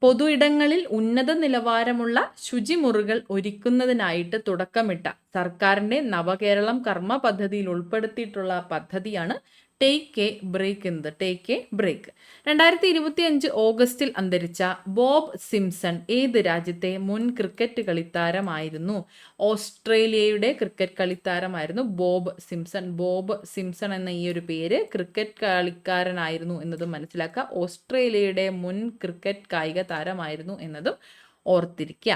Speaker 1: പൊതു ഇടങ്ങളിൽ ഉന്നത നിലവാരമുള്ള ശുചിമുറികൾ ഒരുക്കുന്നതിനായിട്ട് തുടക്കമിട്ട സർക്കാരിൻ്റെ നവകേരളം കർമ്മ പദ്ധതിയിൽ ഉൾപ്പെടുത്തിയിട്ടുള്ള പദ്ധതിയാണ് ടേക്ക് എ ബ്രേക്ക് എന്നത്. Take a break. 2025 ഓഗസ്റ്റിൽ അന്തരിച്ച ബോബ് സിംസൺ ഏത് രാജ്യത്തെ മുൻ ക്രിക്കറ്റ് കളിത്താരമായിരുന്നു? ഓസ്ട്രേലിയയുടെ ക്രിക്കറ്റ് കളിത്താരമായിരുന്നു ബോബ് സിംസൺ എന്ന ഈ ഒരു പേര് ക്രിക്കറ്റ് കളിക്കാരനായിരുന്നു എന്നതും മനസ്സിലാക്കുക. ഓസ്ട്രേലിയയുടെ മുൻ ക്രിക്കറ്റ് കായിക താരമായിരുന്നു എന്നതും ഓർത്തിരിക്കുക.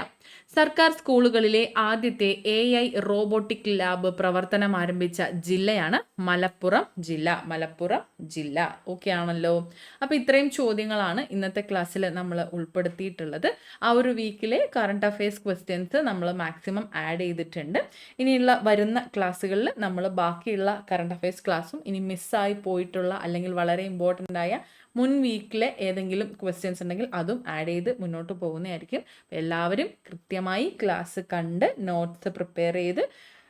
Speaker 1: സർക്കാർ സ്കൂളുകളിലെ ആദ്യത്തെ AI റോബോട്ടിക് ലാബ് പ്രവർത്തനം ആരംഭിച്ച ജില്ലയാണ് മലപ്പുറം ജില്ല. മലപ്പുറം ജില്ല. ഓക്കെ ആണല്ലോ. അപ്പോൾ ഇത്രയും ചോദ്യങ്ങളാണ് ഇന്നത്തെ ക്ലാസ്സിൽ നമ്മൾ ഉൾപ്പെടുത്തിയിട്ടുള്ളത്. ആ ഒരു വീക്കിലെ കറണ്ട് അഫയേഴ്സ് ക്വസ്റ്റ്യൻസ് നമ്മൾ മാക്സിമം ആഡ് ചെയ്തിട്ടുണ്ട്. ഇനിയുള്ള വരുന്ന ക്ലാസ്സുകളിൽ നമ്മൾ ബാക്കിയുള്ള കറണ്ട് അഫയേഴ്സ് ക്ലാസ്സും ഇനി മിസ്സായി പോയിട്ടുള്ള അല്ലെങ്കിൽ വളരെ ഇമ്പോർട്ടൻ്റ് ആയ മുൻ വീക്കിലെ ഏതെങ്കിലും ക്വസ്റ്റ്യൻസ് ഉണ്ടെങ്കിൽ അതും ആഡ് ചെയ്ത് മുന്നോട്ട് പോകുന്നതായിരിക്കും. എല്ലാവരും കൃത്യമായി ക്ലാസ് കണ്ട് നോട്ട്സ് പ്രിപ്പയർ ചെയ്ത്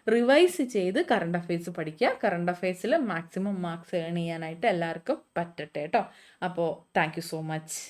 Speaker 1: റിവൈസ് ചെയ്ത് കറണ്ട് അഫയേഴ്സ് പഠിക്കുക. കറണ്ട് അഫയേഴ്സിൽ മാക്സിമം മാർക്സ് ഏൺ ചെയ്യാനായിട്ട് എല്ലാവർക്കും പറ്റട്ടെ കേട്ടോ. അപ്പോൾ താങ്ക് യു സോ മച്ച്.